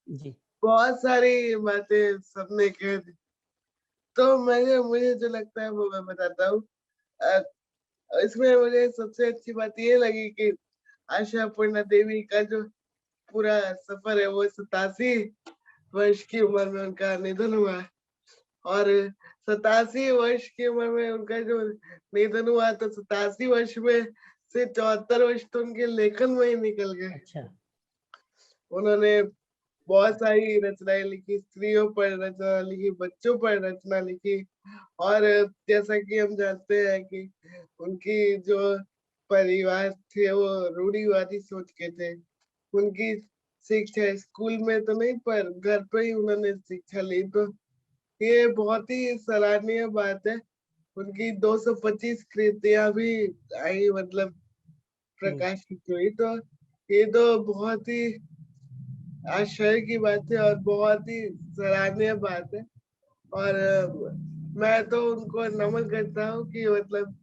जी। बहुत सारी बातें सबने कह दी, तो मुझे जो लगता है वो मैं बताता हूँ। इसमें मुझे सबसे अच्छी बात ये लगी कि आशापूर्णा देवी का जो पूरा सफर है वो 87 वर्ष की उम्र में उनका निधन हुआ और 87 वर्ष की उम्र में उनका जो निधन हुआ तो 87 वर्ष में से 74 वर्ष तो उनके लेखन में ही निकल गए। अच्छा। उन्होंने बहुत सारी रचनाएं लिखी, स्त्रियों पर रचना लिखी, बच्चों पर रचना लिखी और जैसा कि हम जानते हैं कि उनकी जो परिवार थे वो रूढ़िवादी सोच के थे। उनकी शिक्षा स्कूल में तो नहीं पर घर पे ही उन्होंने शिक्षा ली, तो ये बहुत ही सराहनीय बात है। उनकी 225 कृतियां भी आई, मतलब प्रकाशित हुई, तो ये तो बहुत ही आश्चर्य की बात है और बहुत ही सराहनीय बात है। और मैं तो उनको नमन करता हूँ कि मतलब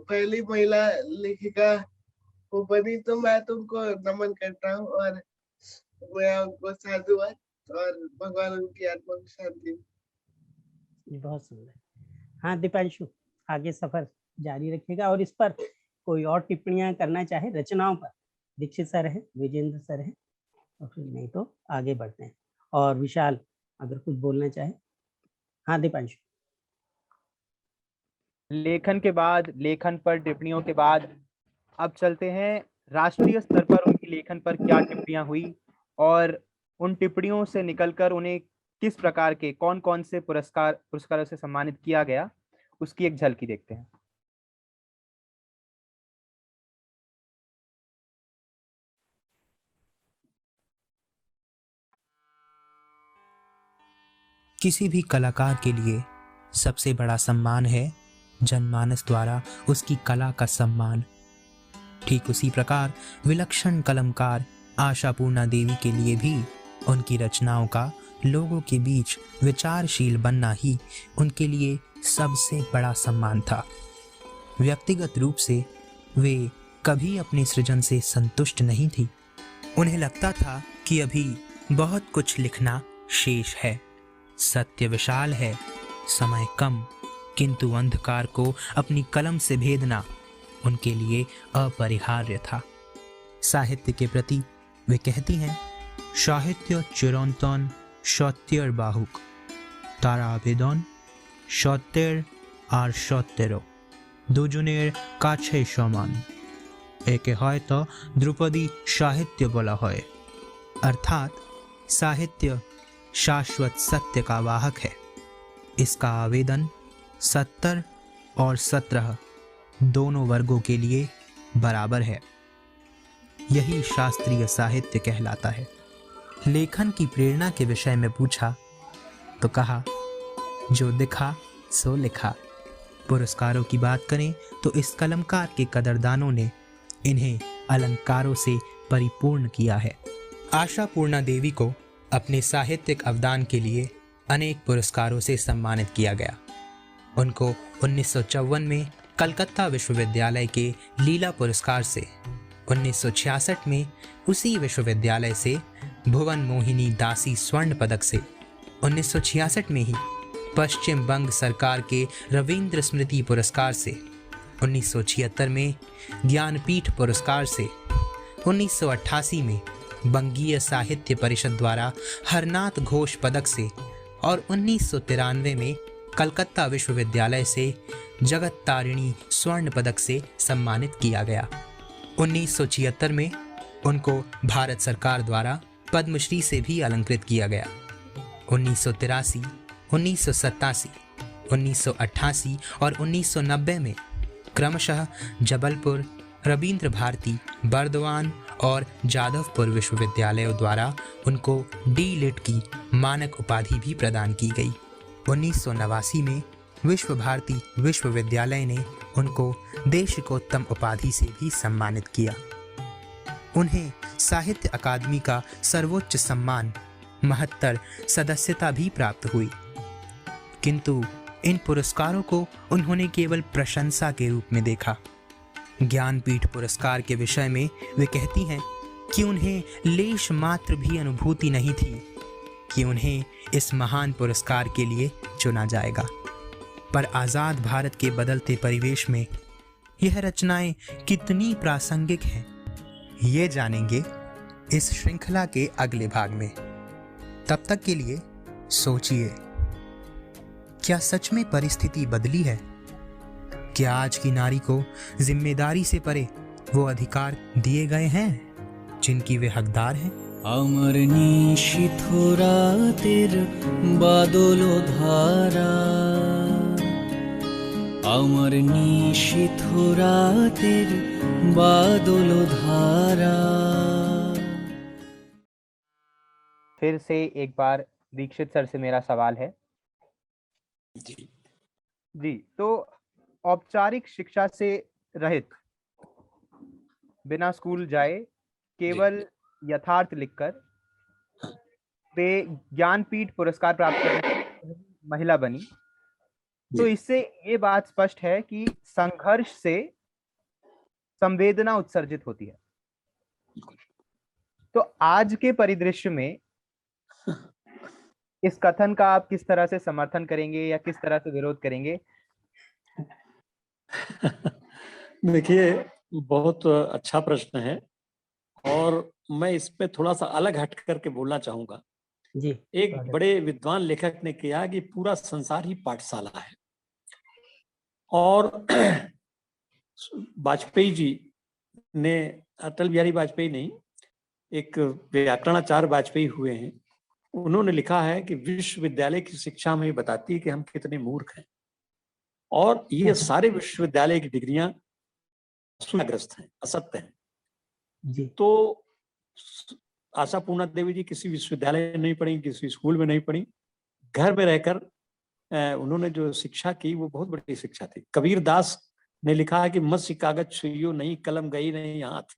पहली महिला लेखिका वो बनी, तो मैं तुमको नमन करता हूँ और मैं उनको साधुवाद और भगवान उनकी आत्मा को शांति दे। बहुत सुंदर। हाँ दीपांशु, आगे सफर जारी रखिएगा और इस पर कोई और टिप्पणियां करना चाहे रचनाओं पर, दीक्षित सर है, विजेंद्र सर है, और फिर नहीं तो आगे बढ़ते हैं। और विशाल अगर कुछ बोलना चाहे। हाँ दीपांशु। लेखन के बाद, लेखन पर टिप्पणियों के बाद अब चलते हैं राष्ट्रीय स्तर पर उनकी लेखन पर क्या टिप्पणियां हुई और उन टिप्पणियों से निकलकर उन्हें किस प्रकार के कौन कौन से पुरस्कारों से सम्मानित किया गया, उसकी एक झलकी देखते हैं। किसी भी कलाकार के लिए सबसे बड़ा सम्मान है जनमानस द्वारा उसकी कला का सम्मान। ठीक उसी प्रकार विलक्षण कलमकार आशापूर्णा देवी के लिए भी उनकी रचनाओं का लोगों के बीच विचारशील बनना ही उनके लिए सबसे बड़ा सम्मान था। व्यक्तिगत रूप से वे कभी अपने सृजन से संतुष्ट नहीं थी। उन्हें लगता था कि अभी बहुत कुछ लिखना शेष है। सत्य विशाल है, समय कम, किंतु अंधकार को अपनी कलम से भेदना उनके लिए अपरिहार्य था। साहित्य के प्रति वे कहती हैं, साहित्य चिरंतन सत्येर बाहुक, तारा आवेदन सत्येर আর সত্যেরও দুজনের কাছে সমান, একে হয়তো ধ্রুপदी साहित्य बोला है। अर्थात साहित्य शाश्वत सत्य का वाहक है। इसका आवेदन 70 और 17 दोनों वर्गों के लिए बराबर है। यही शास्त्रीय साहित्य कहलाता है। लेखन की प्रेरणा के विषय में पूछा तो कहा, जो दिखा सो लिखा। पुरस्कारों की बात करें तो इस कलमकार के कदरदानों ने इन्हें अलंकारों से परिपूर्ण किया है। आशापूर्णा देवी को अपने साहित्यिक अवदान के लिए अनेक पुरस्कारों से सम्मानित किया गया। उनको 1954 में कलकत्ता विश्वविद्यालय के लीला पुरस्कार से, 1966 में उसी विश्वविद्यालय से भुवन मोहिनी दासी स्वर्ण पदक से, 1966 में ही पश्चिम बंग सरकार के रविंद्र स्मृति पुरस्कार से, 1976 में ज्ञानपीठ पुरस्कार से, 1988 में बंगीय साहित्य परिषद द्वारा हरनाथ घोष पदक से और 1993 में कलकत्ता विश्वविद्यालय से जगत तारिणी स्वर्ण पदक से सम्मानित किया गया। 1976 में उनको भारत सरकार द्वारा पद्मश्री से भी अलंकृत किया गया। 1983, 1987, 1988 और 1990 में क्रमशः जबलपुर, रविंद्र भारती, बर्दवान और जादवपुर विश्वविद्यालयों द्वारा उनको डी लिट की मानक उपाधि भी प्रदान की गई। 1989 में विश्व भारती विश्वविद्यालय ने उनको देशिकोत्तम उपाधि से भी सम्मानित किया। उन्हें साहित्य अकादमी का सर्वोच्च सम्मान महत्तर सदस्यता भी प्राप्त हुई, किंतु इन पुरस्कारों को उन्होंने केवल प्रशंसा के रूप में देखा। ज्ञानपीठ पुरस्कार के विषय में वे कहती हैं कि उन्हें लेश मात्र भी अनुभूति नहीं थी कि उन्हें इस महान पुरस्कार के लिए चुना जाएगा। पर आज़ाद भारत के बदलते परिवेश में यह रचनाएं कितनी प्रासंगिक हैं, ये जानेंगे इस श्रृंखला के अगले भाग में। तब तक के लिए सोचिए, क्या सच में परिस्थिति बदली है? क्या आज की नारी को जिम्मेदारी से परे वो अधिकार दिए गए हैं जिनकी वे हकदार हैं? আমার নিশীথ রাতের বাদল ধারা, আমার নিশীথ রাতের বাদল धारा। फिर से एक बार दीक्षित सर से मेरा सवाल है। जी, तो औपचारिक शिक्षा से रहित, बिना स्कूल जाए, केवल यथार्थ लिखकर वे ज्ञानपीठ पुरस्कार प्राप्त करने महिला बनी। तो इससे ये बात स्पष्ट है कि संघर्ष से संवेदना उत्सर्जित होती है। तो आज के परिदृश्य में इस कथन का आप किस तरह से समर्थन करेंगे या किस तरह से विरोध करेंगे? देखिए, बहुत अच्छा प्रश्न है और मैं इस पे थोड़ा सा अलग हट करके बोलना चाहूंगा। जी, एक बड़े विद्वान लेखक ने किया कि पूरा संसार ही पाठशाला है, और वाजपेयी जी ने, अटल बिहारी वाजपेयी नहीं, एक व्याकरणाचार्य वाजपेयी हुए हैं, उन्होंने लिखा है कि विश्वविद्यालय की शिक्षा हमें बताती है कि हम कितने मूर्ख हैं, और ये सारे विश्वविद्यालय की डिग्रियां असूयाग्रस्त हैं, असत्य हैं। जी। तो आशापूर्णा देवी जी किसी विश्वविद्यालय में नहीं पढ़ी, किसी स्कूल में नहीं पढ़ी, घर में रहकर उन्होंने जो शिक्षा की वो बहुत बड़ी शिक्षा थी। कबीर दास ने लिखा है कि मत्स्य कागज छुइयो नहीं, कलम गई नहीं हाथ,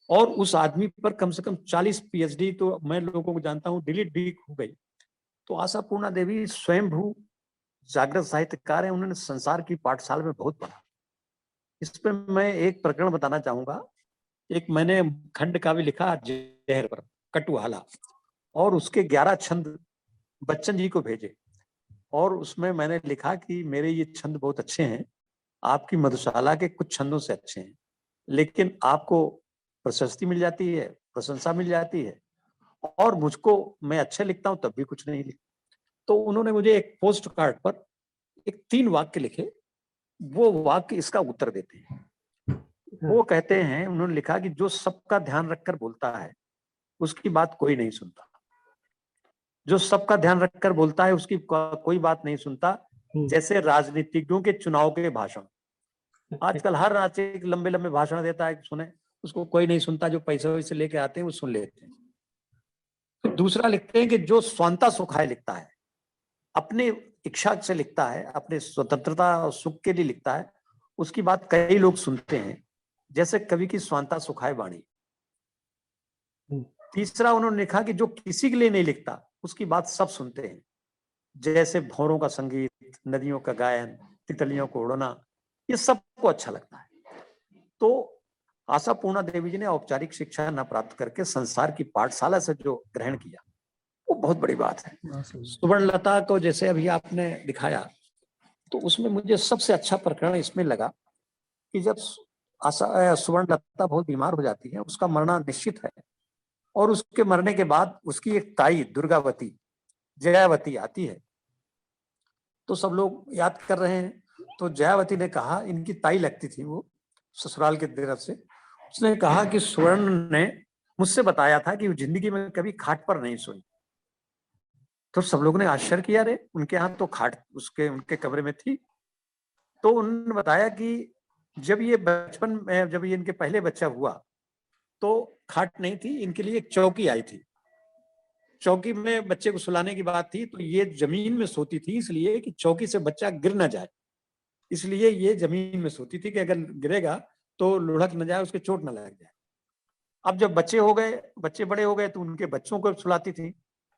और उस आदमी पर कम से कम 40 PhD तो मैं लोगों को जानता हूँ डिलीट भी हो गई। तो आशापूर्णा देवी स्वयंभू जागृत साहित्यकार है, उन्होंने संसार की पाठशाला में बहुत पढ़ा। इस पर मैं एक प्रकरण बताना चाहूंगा। एक मैंने खंड काव्य लिखा जहर पर, कटुहाला, और उसके 11 छंद बच्चन जी को भेजे, और उसमें मैंने लिखा कि मेरे ये छंद बहुत अच्छे हैं, आपकी मधुशाला के कुछ छंदों से अच्छे हैं, लेकिन आपको प्रशस्ति मिल जाती है, प्रशंसा मिल जाती है, और मुझको, मैं अच्छे लिखता हूं तब भी कुछ नहीं लिखता। तो उन्होंने मुझे एक पोस्ट कार्ड पर एक 3 वाक्य लिखे, वो वाक्य इसका उत्तर देते हैं। वो कहते हैं, उन्होंने लिखा कि जो सबका ध्यान रखकर बोलता है उसकी बात कोई नहीं सुनता, जो सबका ध्यान रखकर बोलता है उसकी कोई बात नहीं सुनता, जैसे राजनीतिज्ञों के चुनाव के भाषण। आजकल हर राजनीतिक लंबे लंबे भाषण देता है, सुने, उसको कोई नहीं सुनता, जो पैसे वैसे लेके आते हैं वो सुन लेते हैं। फिर दूसरा लिखते हैं कि जो स्वांता सुखाए लिखता है, अपने इच्छा से लिखता है, अपने स्वतंत्रता और सुख के लिए लिखता है, उसकी बात कई लोग सुनते हैं, जैसे कवि की स्वांता सुखाए वाणी। तीसरा उन्होंने लिखा कि जो किसी के लिए नहीं लिखता उसकी बात सब सुनते हैं, जैसे भौरों का संगीत, नदियों का गायन, तितलियों को उड़ना, ये सबको अच्छा लगता है। तो आशापूर्णा देवी जी ने औपचारिक शिक्षा न प्राप्त करके संसार की पाठशाला से जो ग्रहण किया, वो बहुत बड़ी बात है। सुवर्णलता को जैसे अभी आपने दिखाया, तो उसमें मुझे सबसे अच्छा प्रकरण इसमें लगा कि जब सुवर्णलता बहुत बीमार हो जाती है, उसका मरना निश्चित है, और उसके मरने के बाद उसकी एक ताई दुर्गावती, जयावती आती है। तो सब लोग याद कर रहे हैं, तो जयावती ने कहा, इनकी ताई लगती थी वो ससुराल की तरफ से, उसने कहा कि स्वर्ण ने मुझसे बताया था कि वो जिंदगी में कभी खाट पर नहीं सोई। तो सब लोगों ने आश्चर्य किया, रे उनके यहाँ तो खाट उनके कमरे में थी। तो उन्होंने बताया कि जब ये बचपन में, जब ये इनके पहले बच्चा हुआ तो खाट नहीं थी, इनके लिए एक चौकी आई थी, चौकी में बच्चे को सुलाने की बात थी, तो ये जमीन में सोती थी इसलिए कि चौकी से बच्चा गिर ना जाए, इसलिए ये जमीन में सोती थी कि अगर गिरेगा तो लुढ़क न जाए, उसके चोट न लग जाए। अब जब बच्चे हो गए, बच्चे बड़े हो गए, तो उनके बच्चों को सुलाती थी,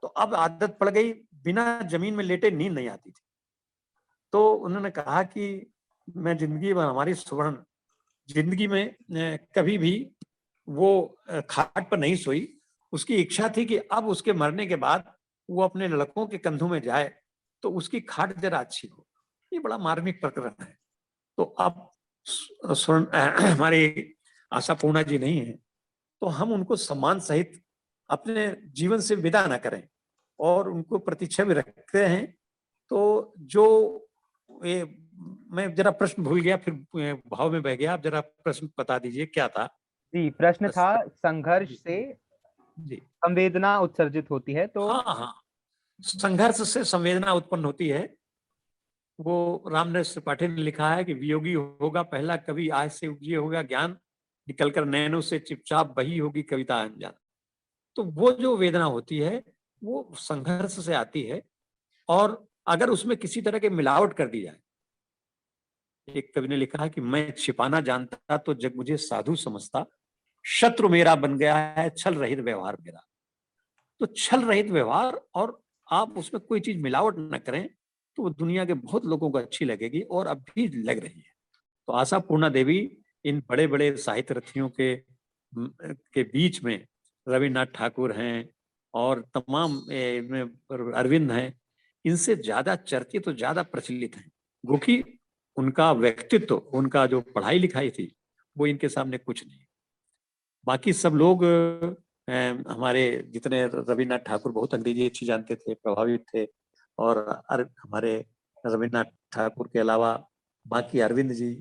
तो अब आदत पड़ गई, बिना जमीन में लेटे नींद नहीं आती थी। तो उन्होंने कहा कि मैं जिंदगी में, हमारी स्वर्ण जिंदगी में कभी भी वो खाट पर नहीं सोई। उसकी इच्छा थी कि अब उसके मरने के बाद वो अपने लड़कों के कंधों में जाए तो उसकी खाट जरा अच्छी हो। ये बड़ा मार्मिक प्रकरण है। तो अब हमारे आशापूर्णा जी नहीं है, तो हम उनको सम्मान सहित अपने जीवन से विदा न करें और उनको प्रतीक्षा भी रखते हैं। तो जो ये, मैं जरा प्रश्न भूल गया, फिर भाव में बह गया, आप जरा प्रश्न बता दीजिए क्या था। जी, प्रश्न था संघर्ष से जी संवेदना उत्सर्जित होती है, तो हाँ, संघर्ष से संवेदना उत्पन्न होती है। वो रामदास त्रिपाठी ने लिखा है कि वियोगी होगा पहला कवि, आज से उपजी होगा ज्ञान, निकलकर नैनों से चुपचाप बही होगी कविता अनजान। तो वो जो वेदना होती है वो संघर्ष से आती है, और अगर उसमें किसी तरह की मिलावट कर दी जाए। एक कवि ने लिखा है कि मैं छिपाना जानता तो जग मुझे साधु समझता, शत्रु मेरा बन गया है छल रहित व्यवहार मेरा। तो छल रहित व्यवहार, और आप उसमें कोई चीज मिलावट न करें, तो वो दुनिया के बहुत लोगों को अच्छी लगेगी, और अब भी लग रही है। तो आशापूर्णा देवी इन बड़े बड़े साहित्य रथियों के बीच में रविन्द्रनाथ ठाकुर हैं और तमाम अरविंद हैं, इनसे ज्यादा चर्चित, तो ज्यादा प्रचलित हैं, क्योंकि उनका व्यक्तित्व, उनका जो पढ़ाई लिखाई थी, वो इनके सामने कुछ नहीं। बाकी सब लोग हमारे जितने, रविन्द्रनाथ ठाकुर बहुत अंग्रेजी अच्छी जानते थे, प्रभावित थे, और हमारे रविन्द्रनाथ ठाकुर के अलावा बाकी अरविंद जी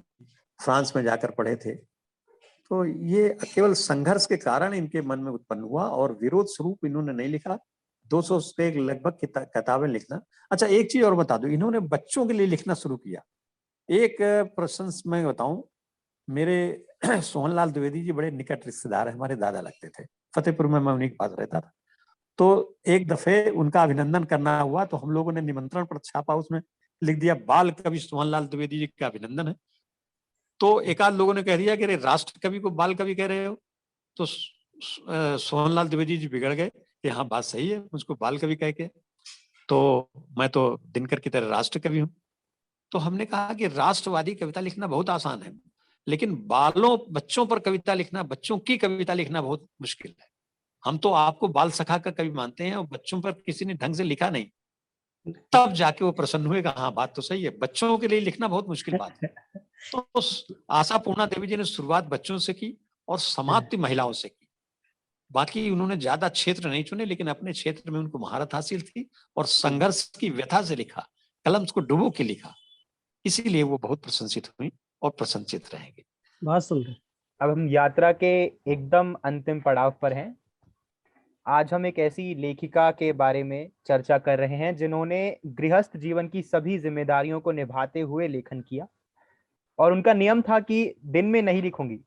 फ्रांस में जाकर पढ़े थे। तो ये केवल संघर्ष के कारण इनके मन में उत्पन्न हुआ, और विरोध स्वरूप इन्होंने नहीं लिखा। 200 से लगभग किताबें लिखना। अच्छा, एक चीज और बता दूं, इन्होंने बच्चों के लिए लिखना शुरू किया। एक प्रशंस मैं बताऊं, मेरे सोहनलाल द्विवेदी जी बड़े निकट रिश्तेदार है, हमारे दादा लगते थे। फतेहपुर में मैं उन्हीं के पास रहता था। तो एक दफे उनका अभिनंदन करना हुआ, तो हम लोगों ने निमंत्रण पर छापा, उसमें लिख दिया बाल कवि सोहनलाल द्विवेदी जी का अभिनंदन है। तो एक आध लोगों ने कह दिया कि अरे राष्ट्र कवि को बाल कवि कह रहे हो। तो सोहनलाल द्विवेदी जी बिगड़ गए कि हाँ बात सही है, मुझको बाल कवि कह के, तो मैं तो दिनकर की तरह राष्ट्र कवि हूँ। तो हमने कहा कि राष्ट्रवादी कविता लिखना बहुत आसान है, लेकिन बच्चों पर कविता लिखना, बच्चों की कविता लिखना बहुत मुश्किल है। हम तो आपको बाल सखा का कवि मानते हैं, और बच्चों पर किसी ने ढंग से लिखा नहीं, तब जाके वो प्रसन्न हुए, हाँ बात तो सही है, बच्चों के लिए लिखना बहुत मुश्किल बात है। तो आशापूर्णा देवी जी ने शुरुआत बच्चों से की और समाप्ति महिलाओं से की। बाकी उन्होंने ज्यादा क्षेत्र नहीं चुने, लेकिन अपने क्षेत्र में उनको महारत हासिल थी, और संघर्ष की व्यथा से लिखा, कलम को डुबो के लिखा, इसीलिए वो बहुत प्रशंसित हुई और प्रशंसित रहेंगे। बहुत सुंदर। अब हम यात्रा के एकदम अंतिम पड़ाव पर हैं। आज हम एक ऐसी लेखिका के बारे में चर्चा कर रहे हैं जिन्होंने गृहस्थ जीवन की सभी जिम्मेदारियों को निभाते हुए लेखन किया, और उनका नियम था कि दिन में नहीं लिखूंगी,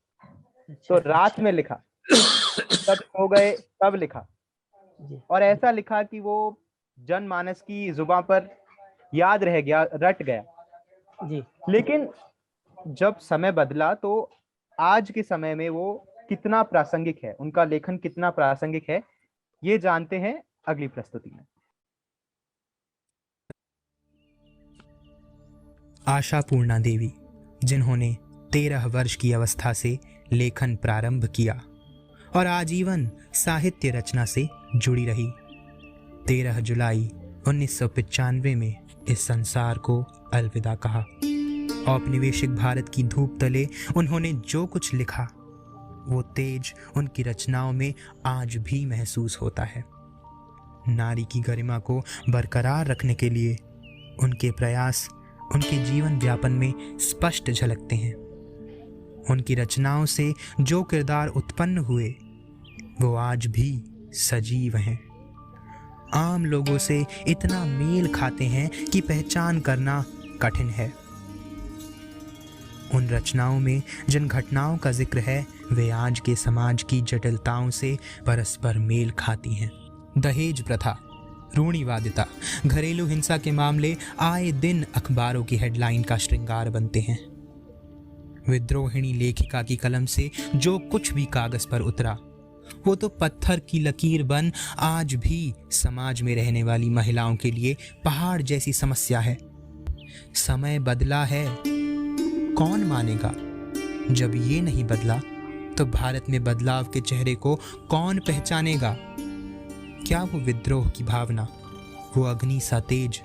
तो रात में लिखा, तब सो गए तब लिखा, और ऐसा लिखा कि वो जनमानस की जुबान पर याद रह गया, रट गया जी। लेकिन जब समय बदला तो आज के समय में वो कितना प्रासंगिक है, उनका लेखन कितना प्रासंगिक है, ये जानते हैं अगली प्रस्तुति में। आशापूर्णा देवी, जिन्होंने 13 वर्ष की अवस्था से लेखन प्रारंभ किया और आजीवन साहित्य रचना से जुड़ी रही। 13 जुलाई 1995 में इस संसार को अलविदा कहा। औपनिवेशिक भारत की धूप तले उन्होंने जो कुछ लिखा, वो तेज उनकी रचनाओं में आज भी महसूस होता है। नारी की गरिमा को बरकरार रखने के लिए उनके प्रयास उनके जीवन व्यापन में स्पष्ट झलकते हैं। उनकी रचनाओं से जो किरदार उत्पन्न हुए वो आज भी सजीव हैं, आम लोगों से इतना मेल खाते हैं कि पहचान करना कठिन है। उन रचनाओं में जिन घटनाओं का जिक्र है वे आज के समाज की जटिलताओं से परस्पर मेल खाती हैं। दहेज प्रथा, रूढ़िवादिता, घरेलू हिंसा के मामले आए दिन अखबारों की हेडलाइन का श्रृंगार बनते हैं। विद्रोहिणी लेखिका की कलम से जो कुछ भी कागज पर उतरा वो तो पत्थर की लकीर बन आज भी समाज में रहने वाली महिलाओं के लिए पहाड़ जैसी समस्या है। समय बदला है, कौन मानेगा? जब ये नहीं बदला तो भारत में बदलाव के चेहरे को कौन पहचानेगा? क्या वो विद्रोह की भावना, वो अग्नि सा तेज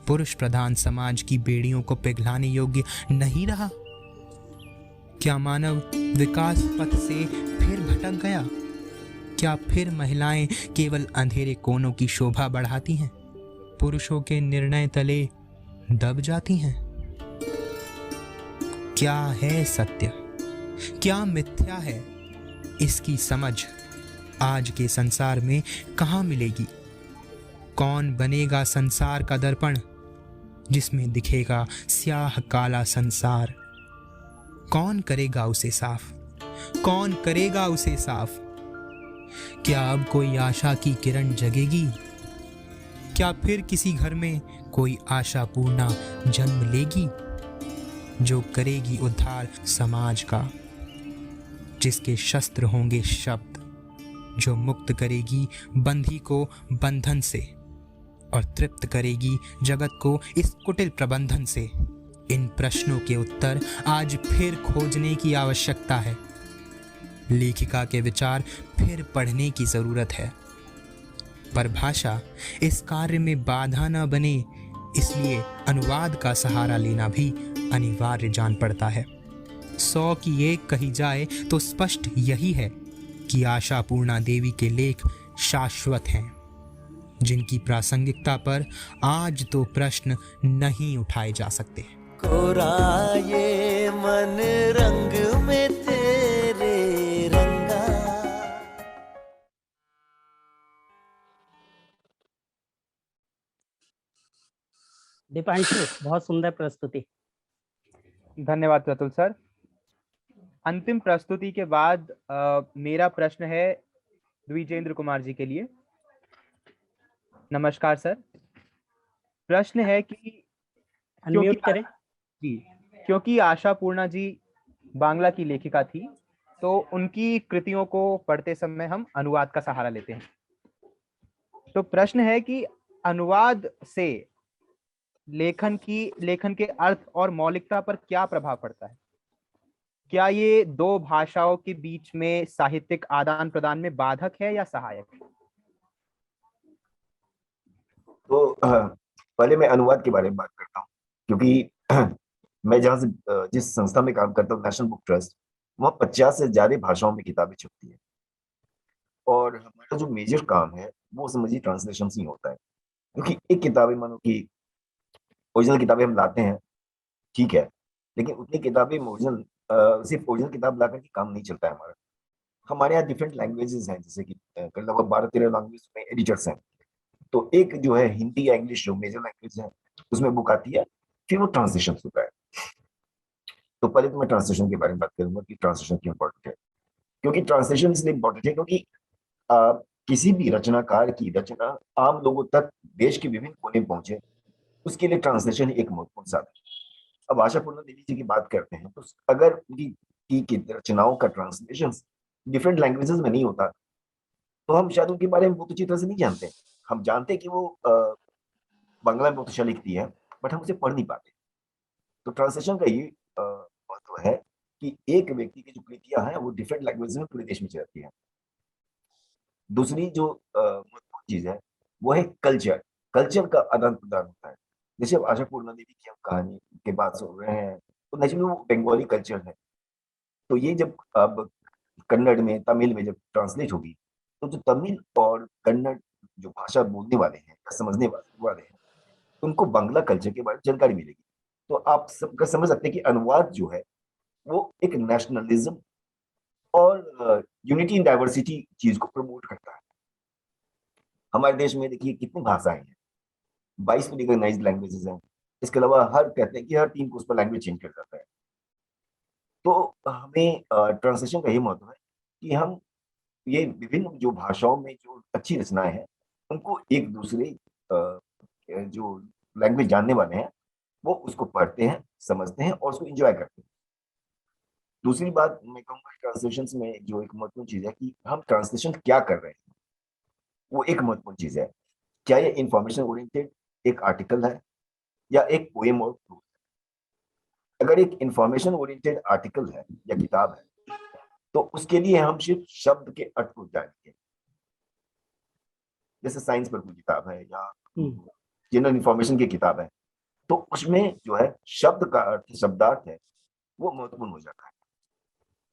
पुरुष प्रधान समाज की बेड़ियों को पिघलाने योग्य नहीं रहा? क्या मानव विकास पथ से फिर भटक गया? क्या फिर महिलाएं केवल अंधेरे कोनों की शोभा बढ़ाती हैं, पुरुषों के निर्णय तले दब जाती हैं? क्या है सत्य, क्या मिथ्या है, इसकी समझ आज के संसार में कहाँ मिलेगी? कौन बनेगा संसार का दर्पण जिसमें दिखेगा स्याह काला संसार? कौन करेगा उसे साफ? कौन करेगा उसे साफ? क्या अब कोई आशा की किरण जगेगी? क्या फिर किसी घर में कोई आशापूर्णा जन्म लेगी जो करेगी उद्धार समाज का, जिसके शस्त्र होंगे शब्द, जो मुक्त करेगी बंधी को बंधन से और तृप्त करेगी जगत को इस कुटिल प्रबंधन से? इन प्रश्नों के उत्तर आज फिर खोजने की आवश्यकता है। लेखिका के विचार फिर पढ़ने की जरूरत है। पर भाषा इस कार्य में बाधा न बने, इसलिए अनुवाद का सहारा लेना भी अनिवार्य जान पड़ता है। 100 की एक कही जाए तो स्पष्ट यही है कि आशापूर्णा देवी के लेख शाश्वत हैं, जिनकी प्रासंगिकता पर आज तो प्रश्न नहीं उठाए जा सकते। कोरा ये मन रंग में तेरे रंगा। दीपांशु, बहुत सुंदर प्रस्तुति। धन्यवाद प्रतुल सर। अंतिम प्रस्तुति के बाद मेरा प्रश्न है द्विजेंद्र कुमार जी के लिए। नमस्कार सर। प्रश्न है कि अनम्यूट करें जी, क्योंकि आशापूर्णा जी बांग्ला की लेखिका थी तो उनकी कृतियों को पढ़ते समय हम अनुवाद का सहारा लेते हैं। तो प्रश्न है कि अनुवाद से लेखन के अर्थ और मौलिकता पर क्या प्रभाव पड़ता है? क्या ये दो भाषाओं के बीच में साहित्यिक आदान प्रदान में बाधक है या सहायक है? तो पहले मैं अनुवाद के बारे में बात करता हूँ, क्योंकि मैं जहाँ से जिस संस्था में काम करता हूँ, नेशनल बुक ट्रस्ट, वहाँ 50 से ज्यादा भाषाओं में किताबें छपती है और हमारा जो मेजर काम है वो समझिए ट्रांसलेशन ही होता है। क्योंकि एक किताबें मानो कि ओरिजिनल किताबें हम लाते हैं, ठीक है, लेकिन उतनी किताबें ओरिजिनल सिर्फ ओरिजिनल किताब ला करके काम नहीं चलता है हमारा। हमारे यहाँ डिफरेंट लैंग्वेजेस हैं, जैसे कि लगभग 12-13 लैंग्वेज में एडिटर्स हैं। तो एक जो है हिंदी या इंग्लिश जो मेजर लैंग्वेज है उसमें बुक आती है, फिर वो ट्रांसलेशन होता है। तो पहले तो मैं ट्रांसलेशन के बारे में बात करूंगा कि ट्रांसलेशन क्यों इम्पोर्टेंट है। क्योंकि ट्रांसलेशन इसलिए इम्पोर्टेंट है क्योंकि किसी भी रचनाकार की रचना आम लोगों तक देश के विभिन्न कोने पहुंचे, उसके लिए ट्रांसलेशन एक महत्वपूर्ण साधन। अब आशापूर्णा देवी जी की बात करते हैं, तो अगर उनकी रचनाओं का ट्रांसलेशन डिफरेंट लैंग्वेजेस में नहीं होता तो हम शायद उनके बारे में बहुत अच्छी तरह से नहीं जानते। हम जानते हैं कि वो बांग्ला में बहुत अच्छा लिखती है, बट हम उसे पढ़ नहीं पाते। तो ट्रांसलेशन का ये महत्व है कि एक व्यक्ति की जो कृतियां हैं वो डिफरेंट लैंग्वेज में पूरे देश में चलती है। दूसरी जो महत्वपूर्ण चीज है वो है कल्चर का आदान प्रदान होता है। जैसे अब आशापूर्णा देवी की हम कहानी के बात सुन रहे हैं तो नेचुरली वो बंगाली कल्चर है, तो ये जब अब कन्नड़ में तमिल में जब ट्रांसलेट होगी तो जो तमिल और कन्नड़ जो भाषा बोलने वाले हैं या समझने वाले हैं उनको बांग्ला कल्चर के बारे में जानकारी मिलेगी। तो आप सब समझ सकते हैं कि अनुवाद जो है वो एक नेशनलिज्म और यूनिटी इन डाइवर्सिटी चीज को प्रमोट करता है। हमारे देश में देखिए कितनी भाषाएं हैं, 22 रिकॉग्नाइज्ड लैंग्वेजेस हैं। इसके अलावा हर कहते हैं कि हर 3 को उस पर लैंग्वेज चेंज कर जाता है। तो हमें ट्रांसलेशन का ये महत्व है कि हम ये विभिन्न जो भाषाओं में जो अच्छी रचनाएं हैं उनको एक दूसरे जो लैंग्वेज जानने वाले हैं वो उसको पढ़ते हैं, समझते हैं और उसको एंजॉय करते हैं। दूसरी बात मैं कहूँगा ट्रांसलेशन में जो एक महत्वपूर्ण चीज है कि हम ट्रांसलेशन क्या कर रहे हैं, वो एक महत्वपूर्ण चीज है। क्या ये इंफॉर्मेशन ओरिएंटेड एक आर्टिकल है या एक पोएम और प्रोज? अगर एक इंफॉर्मेशन ओरिएंटेड आर्टिकल है या किताब है तो उसके लिए हम सिर्फ शब्द के अर्थ को जानेंगे। जैसे साइंस पर कोई किताब है या जनरल इंफॉर्मेशन की किताब है तो उसमें जो है शब्द का अर्थ, शब्दार्थ है, वो महत्वपूर्ण हो जाता है।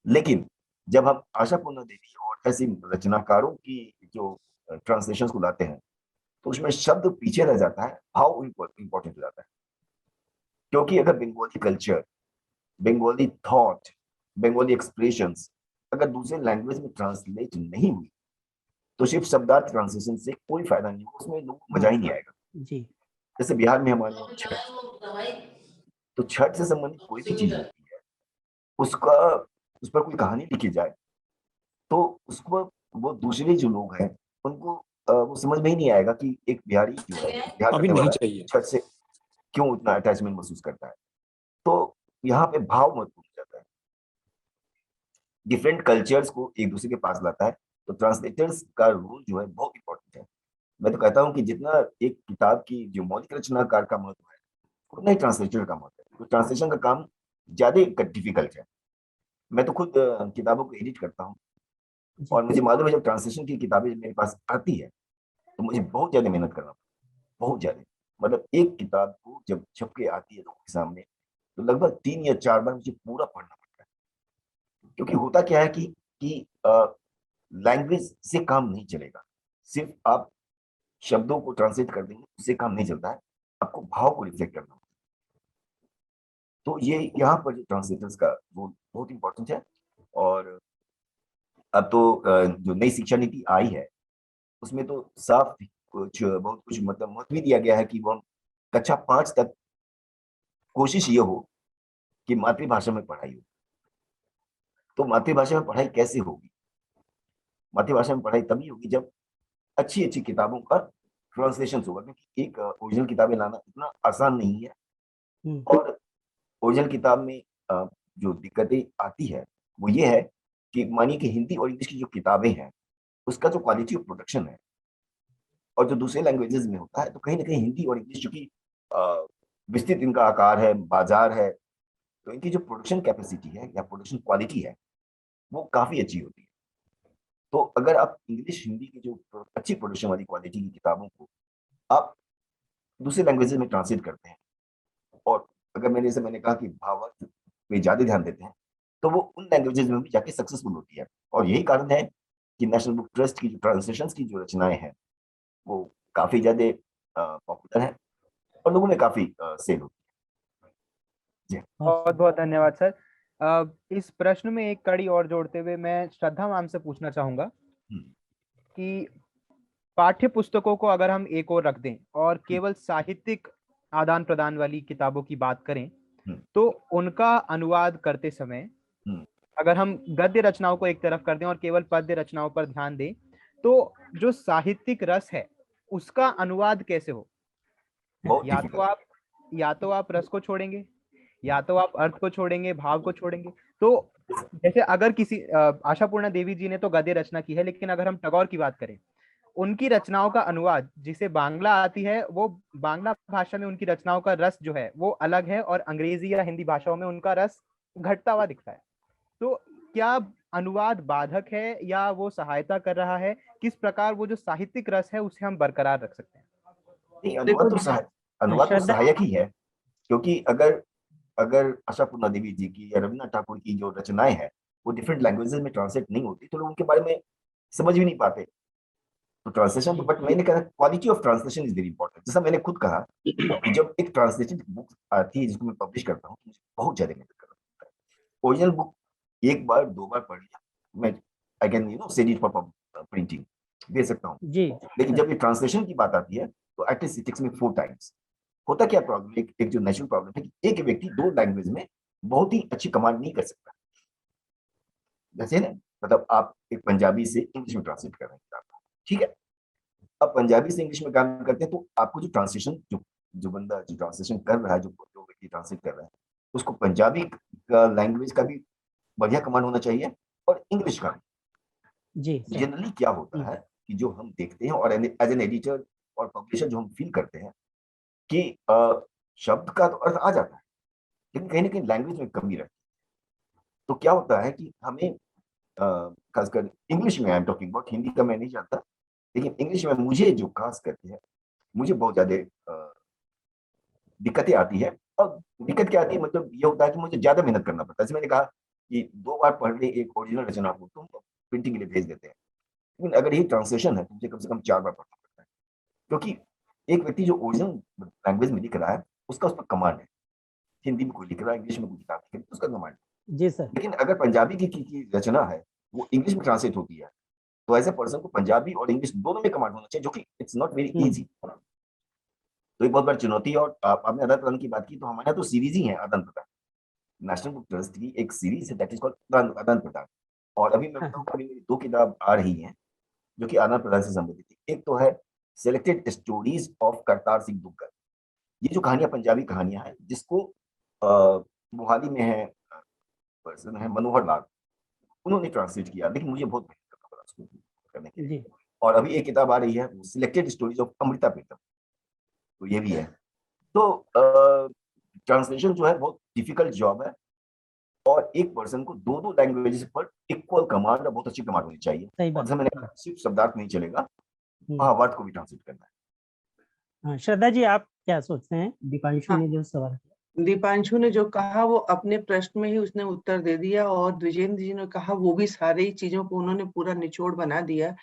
लेकिन जब हम आशापूर्णा देवी और ऐसी रचनाकारों की जो ट्रांसलेशन को लाते हैं तो उसमें शब्द पीछे रह जाता है, भाव इंपॉर्टेंट हो जाता है। क्योंकि अगर Bengali culture, Bengali thought, Bengali expressions अगर दूसरे लैंग्वेज में ट्रांसलेट नहीं हुई तो सिर्फ शब्दार्थ ट्रांसलेशन से कोई फायदा नहीं होगा, उसमें लोगों को मजा ही नहीं आएगा। जी। जैसे बिहार में हमारे यहाँ छठ, तो छठ से संबंधित कोई भी चीज होती है उसका उस पर कोई कहानी लिखी जाए तो उसको वो दूसरे जो लोग हैं उनको वो समझ में ही नहीं आएगा कि एक बिहारी जो है, बिहार अभी करने नहीं वाला चाहिए। छठ से क्यों उतना अटैचमेंट महसूस करता है। तो यहाँ पे भाव महत्वपूर्ण हो जाता है, डिफरेंट कल्चर्स को एक दूसरे के पास लाता है। तो ट्रांसलेटर्स का रोल जो है बहुत इंपॉर्टेंट है। मैं तो कहता हूँ कि जितना एक किताब की जो मौलिक रचनाकार का महत्व है उतना ही ट्रांसलेटर का महत्व है। तो ट्रांसलेशन का काम ज्यादा डिफिकल्ट है। मैं तो खुद किताबों को एडिट करता हूँ और मुझे मालूम है जब ट्रांसलेशन की किताबें मेरे पास आती है तो मुझे बहुत ज्यादा मेहनत करना पड़ता है, बहुत ज्यादा। मतलब एक किताब को जब छप के आती है लोगों के सामने तो लगभग 3 या 4 बार मुझे पूरा पढ़ना पड़ता है। क्योंकि होता क्या है कि लैंग्वेज से काम नहीं चलेगा, सिर्फ आप शब्दों को ट्रांसलेट कर देंगे उससे काम नहीं चलता है, आपको भाव को रिफ्लेक्ट करना होता है। तो ये यहाँ पर जो ट्रांसलेटर्स का रोल बहुत इंपॉर्टेंट है। और अब तो जो नई शिक्षा नीति आई है उसमें तो साफ बहुत कुछ मतलब महत्व भी दिया गया है कि वो हम कक्षा 5 तक कोशिश ये हो कि मातृभाषा में पढ़ाई हो। तो मातृभाषा में पढ़ाई कैसे होगी? मातृभाषा में पढ़ाई तभी होगी जब अच्छी अच्छी किताबों का ट्रांसलेशन होगा, क्योंकि एक ओरिजिनल किताबें लाना इतना आसान नहीं है। और ओरिजिनल किताब में जो दिक्कतें आती है वो ये है कि मानिए कि हिंदी और इंग्लिश की जो किताबें हैं उसका जो क्वालिटी ऑफ प्रोडक्शन है और जो दूसरे लैंग्वेजेस में होता है तो कहीं ना कहीं हिंदी और इंग्लिश चूंकि विस्तृत इनका आकार है, बाजार है, तो इनकी जो प्रोडक्शन कैपेसिटी है या प्रोडक्शन क्वालिटी है वो काफी अच्छी होती है। तो अगर आप इंग्लिश हिंदी की जो अच्छी प्रोडक्शन वाली क्वालिटी की किताबों को आप दूसरे लैंग्वेजेस में ट्रांसलेट करते हैं और अगर मैंने कहा कि भावार्थ पे ज्यादा ध्यान देते हैं तो वो उन लैंग्वेजेस में भी जाके सक्सेसफुल होती है। और यही कारण है कि नेशनल बुक ट्रस्ट की जो ट्रांसलेशन की जो रचनाएं हैं वो काफी ज्यादा पॉपुलर है और लोगों में काफी सेल होती है। बहुत बहुत धन्यवाद सर। इस प्रश्न में एक कड़ी और जोड़ते हुए मैं श्रद्धा मैम से पूछना चाहूंगा कि पाठ्य पुस्तकों को अगर हम एक ओर रख दें और केवल साहित्यिक आदान प्रदान वाली किताबों की बात करें तो उनका अनुवाद करते समय अगर हम गद्य रचनाओं को एक तरफ कर दें और केवल पद्य रचनाओं पर ध्यान दें तो जो साहित्यिक रस है उसका अनुवाद कैसे हो? या तो आप रस को छोड़ेंगे या तो आप अर्थ को छोड़ेंगे, भाव को छोड़ेंगे। तो जैसे अगर किसी आशापूर्णा देवी जी ने तो गद्य रचना की है, लेकिन अगर हम टैगोर की बात करें उनकी रचनाओं का अनुवाद जिसे बांग्ला आती है वो बांग्ला भाषा में उनकी रचनाओं का रस जो है वो अलग है और अंग्रेजी या हिंदी भाषाओं में उनका रस घटता हुआ दिखता है। तो क्या अनुवाद बाधक है या वो सहायता कर रहा है? किस प्रकार वो जो साहित्यिक रस है उसे हम बरकरार रख सकते हैं? नहीं, अनुवाद तो सहायक ही है, क्योंकि अगर आशापूर्णा देवी जी की या रविन्द्रनाथ ठाकुर की जो रचनाएं हैं वो डिफरेंट लैंग्वेजेस में ट्रांसलेट नहीं होती तो लोग उनके बारे में समझ भी नहीं पाते। तो ट्रांसलेशन तो, बट मैंने कहा quality of translation is very important. जैसा मैंने खुद कहा कि जब एक ट्रांसलेटेड बुक आती है जिसको मैं पब्लिश करता हूँ मुझे बहुत ज्यादा मेहनत करना पड़ता है। ओरिजिनल बुक एक बार 2 बार पढ़ लिया मैं I can send it for printing, दे सकता हूँ जी। लेकिन जब ये ट्रांसलेशन की बात आती है तो at least it takes me 4 times. होता क्या प्रॉब्लम, एक जो नेचुरल प्रॉब्लम है कि एक व्यक्ति 2 लैंग्वेज में बहुत ही अच्छी कमांड नहीं कर सकता। जैसे ना मतलब आप एक पंजाबी से इंग्लिश में ट्रांसलेट कर रहे हैं किताब को, ठीक है। अब पंजाबी से इंग्लिश में काम करते हैं तो आपको जो ट्रांसलेशन जो बंदा जो ट्रांसलेशन कर रहा है, जो व्यक्ति ट्रांसलेट कर रहा है, उसको पंजाबी का लैंग्वेज का भी बढ़िया कमांड होना चाहिए और इंग्लिश का भी। जी जनरली क्या होता है कि जो हम देखते हैं और एज एन एडिटर और पब्लिशर जो हम फील करते हैं कि शब्द का तो अर्थ आ जाता है, लेकिन कहीं ना कहीं लैंग्वेज में कमी रहती है। तो क्या होता है कि हमें खासकर इंग्लिश में, I am talking about, Hindi का मैं नहीं जानता, लेकिन इंग्लिश में मुझे जो खास करके है, मुझे बहुत ज्यादा दिक्कतें आती है। और दिक्कत क्या आती है, मतलब ये होता है कि मुझे ज्यादा मेहनत करना पड़ता है। जैसे मैंने कहा कि 2 बार पढ़ ले एक ओरिजिनल रचना को, तो प्रिंटिंग के लिए भेज देते हैं, लेकिन अगर ये ट्रांसलेशन है तो मुझे कम से कम 4 बार पढ़ना पड़ता है, क्योंकि एक व्यक्ति जो ओरिजिनल लैंग्वेज में लिख रहा है उसका उस पर कमांड है। हिंदी में कोई लिख रहा है, इंग्लिश में कोई किताब लिख रहा है, उसका कमांड है। जी सर। लेकिन अगर पंजाबी की रचना है, वो इंग्लिश में ट्रांसलेट होती है, तो ऐसे पर्सन को पंजाबी और इंग्लिश दोनों में कमांड होना चाहिए, जो कि इट्स नॉट वेरी इजी। तो एक बहुत बड़ी चुनौती है। और आपने आदान प्रदान की बात की, तो हमारे यहाँ तो सीरीज ही है आदान प्रदान। नेशनल बुक ट्रस्ट की एक सीरीज है दैट इज कॉल्ड आदान प्रदान। और अभी मैं बताऊं, अभी मेरी 2 किताब आ रही हैं जो कि आदान प्रदान से संबंधित है। एक तो है selected stories of Kartar Singh Duggal. ये जो कहानियां पंजाबी कहानियां हैं, जिसको मोहाली में है पर्सन है मनोहर लाल, उन्होंने ट्रांसलेट किया, लेकिन मुझे बहुत मेहनत करना पड़ा उसको करने के लिए। और अभी एक किताब आ रही है selected stories of Amrita Pritam, तो ये भी है। तो ट्रांसलेशन जो है बहुत डिफिकल्ट जॉब है, और एक पर्सन को 2 लैंग्वेजेस पर इक्वल कमांड, बहुत अच्छी कमांड होनी चाहिए। और जैसे मैंने कहा, सिर्फ शब्दार्थ नहीं चलेगा, भावार्थ को भी ट्रांसलेट करना है। श्रद्धा जी, आप क्या सोचते हैं? दीपांशु ने जो सवाल किया, दीपांशु ने जो कहा वो अपने प्रश्न में ही उसने उत्तर दे दिया, और द्विजेंद्र जी ने कहा वो भी सारी चीजों को उन्होंने पूरा निचोड़ बना दिया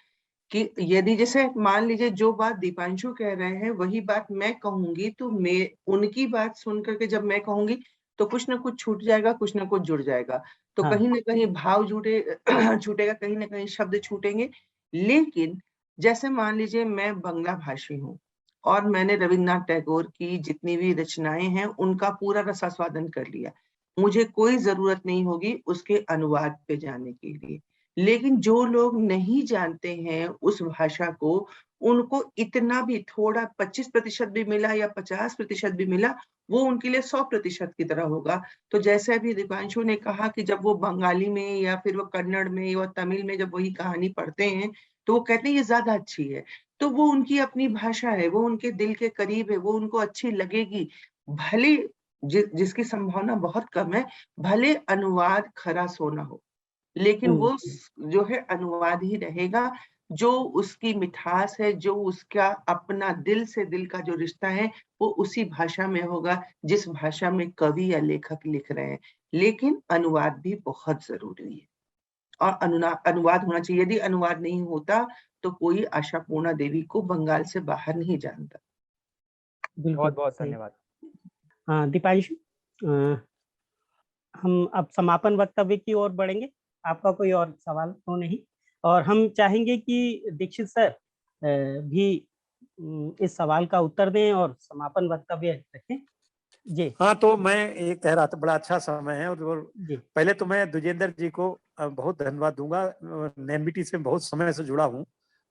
कि यदि जैसे मान लीजिए जो बात दीपांशु कह रहे हैं वही बात मैं कहूंगी, तो मैं उनकी बात सुन करके जब मैं कहूंगी तो कुछ ना कुछ छूट जाएगा, कुछ ना कुछ जुड़ जाएगा। तो कहीं ना कहीं भाव छूटेगा, कहीं ना कहीं शब्द छूटेंगे। लेकिन जैसे मान लीजिए मैं बंगला भाषी हूँ और मैंने रविन्द्रनाथ टैगोर की जितनी भी रचनाएं हैं उनका पूरा रसास्वादन कर लिया, मुझे कोई जरूरत नहीं होगी उसके अनुवाद पे जाने के लिए। लेकिन जो लोग नहीं जानते हैं उस भाषा को, उनको इतना भी थोड़ा 25% भी मिला या 50% भी मिला, वो उनके लिए 100% की तरह होगा। तो जैसे अभी दीपांशु ने कहा कि जब वो बंगाली में या फिर वो कन्नड़ में या तमिल में जब वही कहानी पढ़ते हैं तो वो कहते हैं ये ज्यादा अच्छी है। तो वो उनकी अपनी भाषा है, वो उनके दिल के करीब है, वो उनको अच्छी लगेगी। भले जिसकी संभावना बहुत कम है, भले अनुवाद खरा सोना हो, लेकिन वो जो है अनुवाद ही रहेगा। जो उसकी मिठास है, जो उसका अपना दिल से दिल का जो रिश्ता है, वो उसी भाषा में होगा जिस भाषा में कवि या लेखक लिख रहे हैं। लेकिन अनुवाद भी बहुत जरूरी है और अनुवाद होना चाहिए। यदि अनुवाद नहीं होता तो कोई आशापूर्णा देवी को बंगाल से बाहर नहीं जानता। बहुत बहुत धन्यवाद। हाँ दीपांशु, हम अब समापन वक्तव्य की ओर बढ़ेंगे। आपका कोई और सवाल तो नहीं? और हम चाहेंगे कि दीक्षित सर भी इस सवाल का उत्तर दें और समापन वक्तव्य रखें। जी हाँ, तो मैं ये कह रहा था, बड़ा अच्छा समय है। और पहले तो मैं द्विजेंद्र जी को बहुत धन्यवाद दूंगा। एनबीटी से बहुत समय से जुड़ा हूँ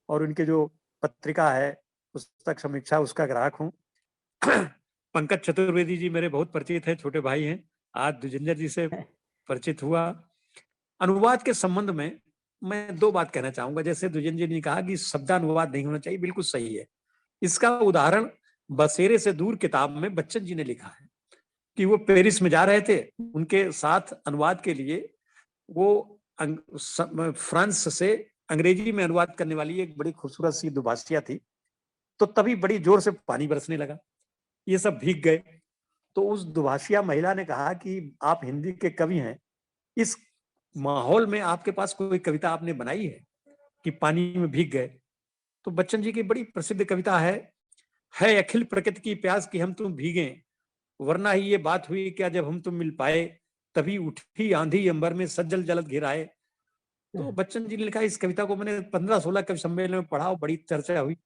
और उनके जो पत्रिका है पुस्तक समीक्षा उसका ग्राहक हूँ। पंकज चतुर्वेदी जी मेरे बहुत परिचित है, छोटे भाई हैं। आज द्विजेंद्र जी से परिचित हुआ। अनुवाद के संबंध में मैं 2 बात कहना चाहूंगा। जैसे द्विजेंद्र जी ने कहा कि शब्दानुवाद नहीं होना चाहिए, बिल्कुल सही है। इसका उदाहरण बसेरे से दूर किताब में बच्चन जी ने लिखा है कि वो पेरिस में जा रहे थे, उनके साथ अनुवाद के लिए वो फ्रांस से अंग्रेजी में अनुवाद करने वाली एक बड़ी खूबसूरत सी दुभाषिया थी। तो तभी बड़ी जोर से पानी बरसने लगा, ये सब भीग गए। तो उस दुभाषिया महिला ने कहा कि आप हिंदी के कवि हैं, इस माहौल में आपके पास कोई कविता आपने बनाई है कि पानी में भीग गए? तो बच्चन जी की बड़ी प्रसिद्ध कविता है अखिल प्रकृति की प्यास कि हम तुम भीगे, वरना ही ये बात हुई क्या जब हम तुम मिल पाए, तभी उठी आंधी अंबर में सज्जल जलद घिराए। तो बच्चन जी ने लिखा, इस कविता को मैंने 15-16 कवि सम्मेलन में पढ़ा और बड़ी चर्चा हुई।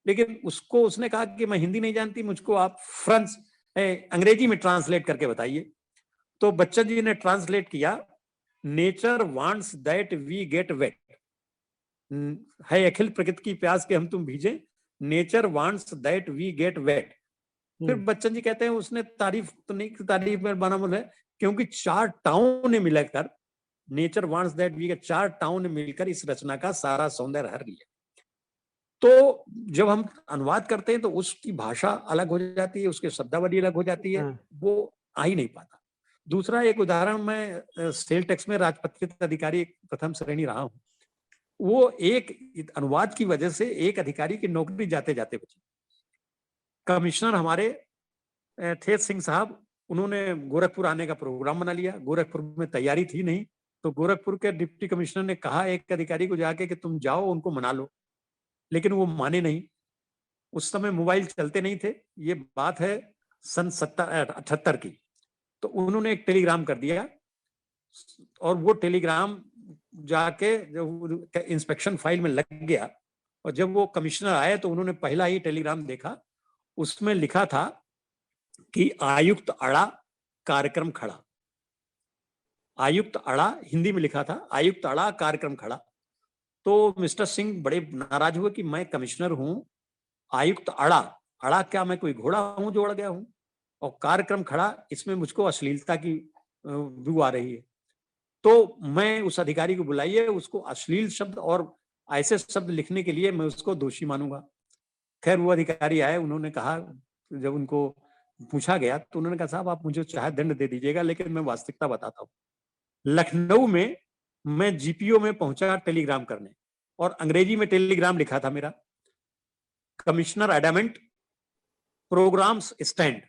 लेकिन उसने कहा कि मैं हिंदी नहीं जानती, मुझको आप अंग्रेजी में ट्रांसलेट करके बताइए। तो बच्चन जी ने ट्रांसलेट किया nature wants that we get wet, है अखिल प्रकृति की प्यास के हम तुम भीजे, nature wants that we get wet. फिर बच्चन जी कहते हैं उसने तारीफ तो नहीं, तारीफ में बना बोले क्योंकि 4 टाउन ने मिलकर, nature wants that we get, 4 town ने मिलकर इस रचना का सारा सौंदर्य हर लिया। तो जब हम अनुवाद करते हैं तो उसकी भाषा अलग हो जाती है, उसकी शब्दावली अलग हो जाती है, वो आ ही नहीं पाता। दूसरा एक उदाहरण, मैं सेल टैक्स में राजपत्रित अधिकारी प्रथम श्रेणी रहा हूं, वो एक अनुवाद की वजह से एक अधिकारी की नौकरी जाते जाते बची। कमिश्नर हमारे थे सिंह साहब, उन्होंने गोरखपुर आने का प्रोग्राम बना लिया, गोरखपुर में तैयारी थी नहीं, तो गोरखपुर के डिप्टी कमिश्नर ने कहा एक अधिकारी को जाके कि तुम जाओ उनको मना लो, लेकिन वो माने नहीं। उस समय मोबाइल चलते नहीं थे, ये बात है सन 78 की। तो उन्होंने एक टेलीग्राम कर दिया और वो टेलीग्राम जाके जब इंस्पेक्शन फाइल में लग गया और जब वो कमिश्नर आए तो उन्होंने पहला ही टेलीग्राम देखा, उसमें लिखा था कि आयुक्त अड़ा कार्यक्रम खड़ा। आयुक्त अड़ा हिंदी में लिखा था, आयुक्त अड़ा कार्यक्रम खड़ा। तो मिस्टर सिंह बड़े नाराज हुए कि मैं कमिश्नर हूं, आयुक्त अड़ा, अड़ा क्या मैं कोई घोड़ा हूं जो अड़ गया हूं, और कार्यक्रम खड़ा, इसमें मुझको अश्लीलता की बू आ रही है। तो मैं उस अधिकारी को बुलाइए, उसको अश्लील शब्द और ऐसे शब्द लिखने के लिए मैं उसको दोषी मानूंगा। खैर वो अधिकारी आए, उन्होंने कहा, जब उनको पूछा गया तो उन्होंने कहा साहब आप मुझे चाहे दंड दे दीजिएगा लेकिन मैं वास्तविकता बताता हूँ। लखनऊ में मैं जीपीओ में पहुंचा टेलीग्राम करने और अंग्रेजी में टेलीग्राम लिखा था मेरा, कमिश्नर एडामेंट प्रोग्राम्स स्टैंड।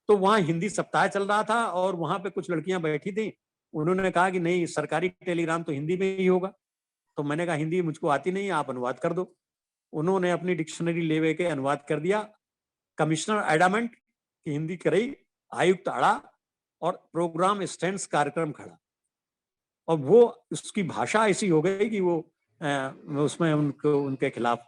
तो वहां हिंदी सप्ताह चल रहा था और वहां पे कुछ लड़कियां बैठी थी, उन्होंने कहा कि नहीं सरकारी टेलीग्राम तो हिंदी में ही होगा। तो मैंने कहा हिंदी मुझको आती नहीं, आप अनुवाद कर दो। उन्होंने अपनी डिक्शनरी ले के अनुवाद कर दिया, कमिश्नर एडामेंट की हिंदी करी, आयुक्त अड़ा और प्रोग्राम स्टैंड्स कार्यक्रम खड़ा। और वो उसकी भाषा ऐसी हो गई कि वो उसमें उनको उनके खिलाफ।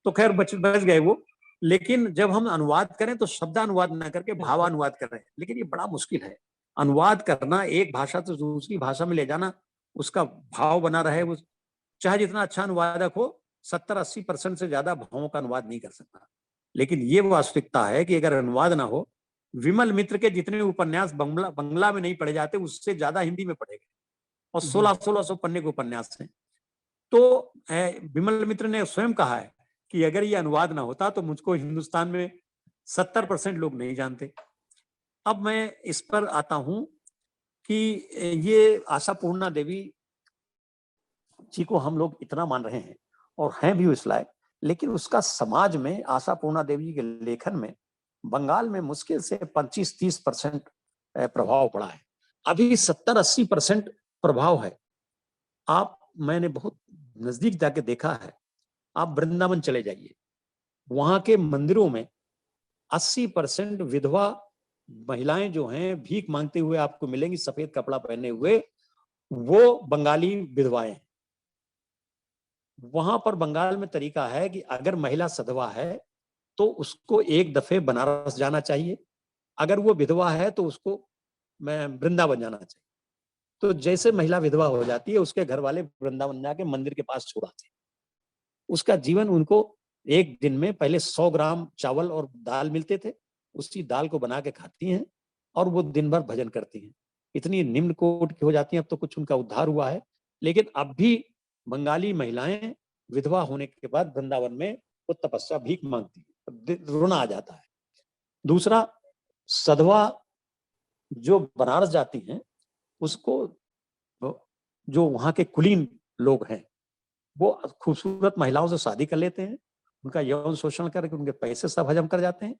तो खैर बच गए वो। लेकिन जब हम अनुवाद करें तो शब्दानुवाद ना करके भावानुवाद कर रहे हैं, लेकिन ये बड़ा मुश्किल है। अनुवाद करना, एक भाषा से दूसरी भाषा में ले जाना, उसका भाव बना रहे, वो चाहे जितना अच्छा अनुवादक हो 70-80% से ज्यादा भावों का अनुवाद नहीं कर सकता। लेकिन ये वास्तविकता है कि अगर अनुवाद ना हो, विमल मित्र के जितने उपन्यास बंगला में नहीं पढ़े जाते उससे ज्यादा हिंदी में पढ़े गए और 1600 पन्ने के उपन्यास हैं। तो विमल मित्र ने स्वयं कहा है कि अगर ये अनुवाद ना होता तो मुझको हिंदुस्तान में 70% लोग नहीं जानते। अब मैं इस पर आता हूं कि ये आशापूर्णा देवी जी को हम लोग इतना मान रहे हैं और हैं भी उस लायक, लेकिन उसका समाज में आशापूर्णा देवी के लेखन में बंगाल में मुश्किल से 25-30% प्रभाव पड़ा है। अभी 70-80% प्रभाव है। मैंने बहुत नजदीक जाके देखा है, आप वृंदावन चले जाइए, वहां के मंदिरों में 80% विधवा महिलाएं जो हैं भीख मांगते हुए आपको मिलेंगी, सफेद कपड़ा पहने हुए, वो बंगाली विधवाएं हैं। वहां पर बंगाल में तरीका है कि अगर महिला सधवा है तो उसको एक दफे बनारस जाना चाहिए, अगर वो विधवा है तो उसको वृंदावन जाना चाहिए। तो जैसे महिला विधवा हो जाती है उसके घर वाले वृंदावन जाके मंदिर के पास छोड़ाते हैं। उसका जीवन, उनको एक दिन में पहले 100 ग्राम चावल और दाल मिलते थे, उसी दाल को बना के खाती हैं और वो दिन भर भजन करती हैं। इतनी निम्न कोट की हो जाती हैं। अब तो कुछ उनका उद्धार हुआ है, लेकिन अब भी बंगाली महिलाएं विधवा होने के बाद वृंदावन में वो तपस्या भीख मांगती है, रोना आ जाता है। दूसरा, सधवा जो बनारस जाती हैं उसको जो वहां के कुलीन लोग हैं वो खूबसूरत महिलाओं से शादी कर लेते हैं, उनका यौन शोषण करके उनके पैसे सब हजम कर जाते हैं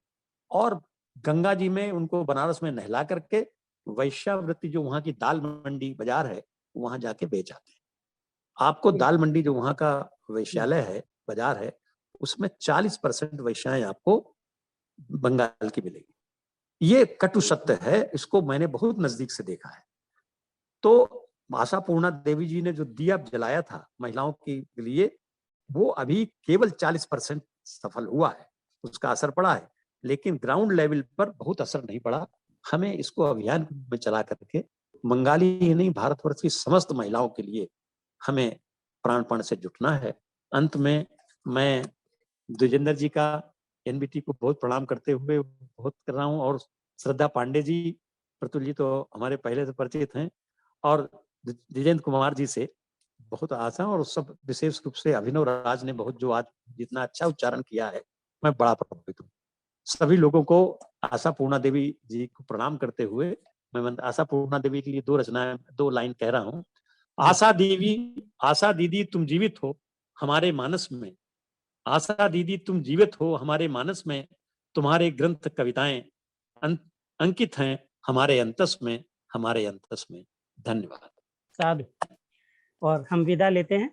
और गंगा जी में उनको बनारस में नहला करके वैश्यावृत्ति जो वहां की दाल मंडी बाजार है वहां जाके बेच आते हैं। आपको दाल मंडी जो वहां का वैश्यालय है, बाजार है, उसमें 40% वैश्याएं आपको बंगाल की मिलेगी। ये कटु सत्य है, इसको मैंने बहुत नजदीक से देखा है। तो आशापूर्णा देवी जी ने जो दिया जलाया था महिलाओं के लिए, वो अभी केवल 40% सफल हुआ है, उसका असर पड़ा है, लेकिन ग्राउंड लेवल पर बहुत असर नहीं पड़ा। हमें इसको अभियान में चला करके बंगाली ही नहीं, भारतवर्ष की समस्त महिलाओं के लिए हमें प्राणपण से जुटना है। अंत में मैं द्विजेंद्र जी का एनबीटी को बहुत प्रणाम करते हुए बहुत कर रहा हूँ, और श्रद्धा पांडे जी, प्रतुल जी तो हमारे पहले से परिचित हैं, और द्विजेंद्र कुमार जी से बहुत आशा, और सब विशेष रूप से अभिनव राज ने बहुत जो आज जितना अच्छा उच्चारण किया है, मैं बड़ा प्रभावित हूँ। सभी लोगों को आशा पूर्णा देवी जी को प्रणाम करते हुए मैं आशा पूर्णा देवी के लिए दो लाइन कह रहा हूँ। आशा दीदी तुम जीवित हो हमारे मानस में, आशा दीदी तुम जीवित हो हमारे मानस में, तुम्हारे ग्रंथ कविताएं अंकित हैं हमारे अंतस में, हमारे अंतस में। धन्यवाद। साधु। और हम विदा लेते हैं।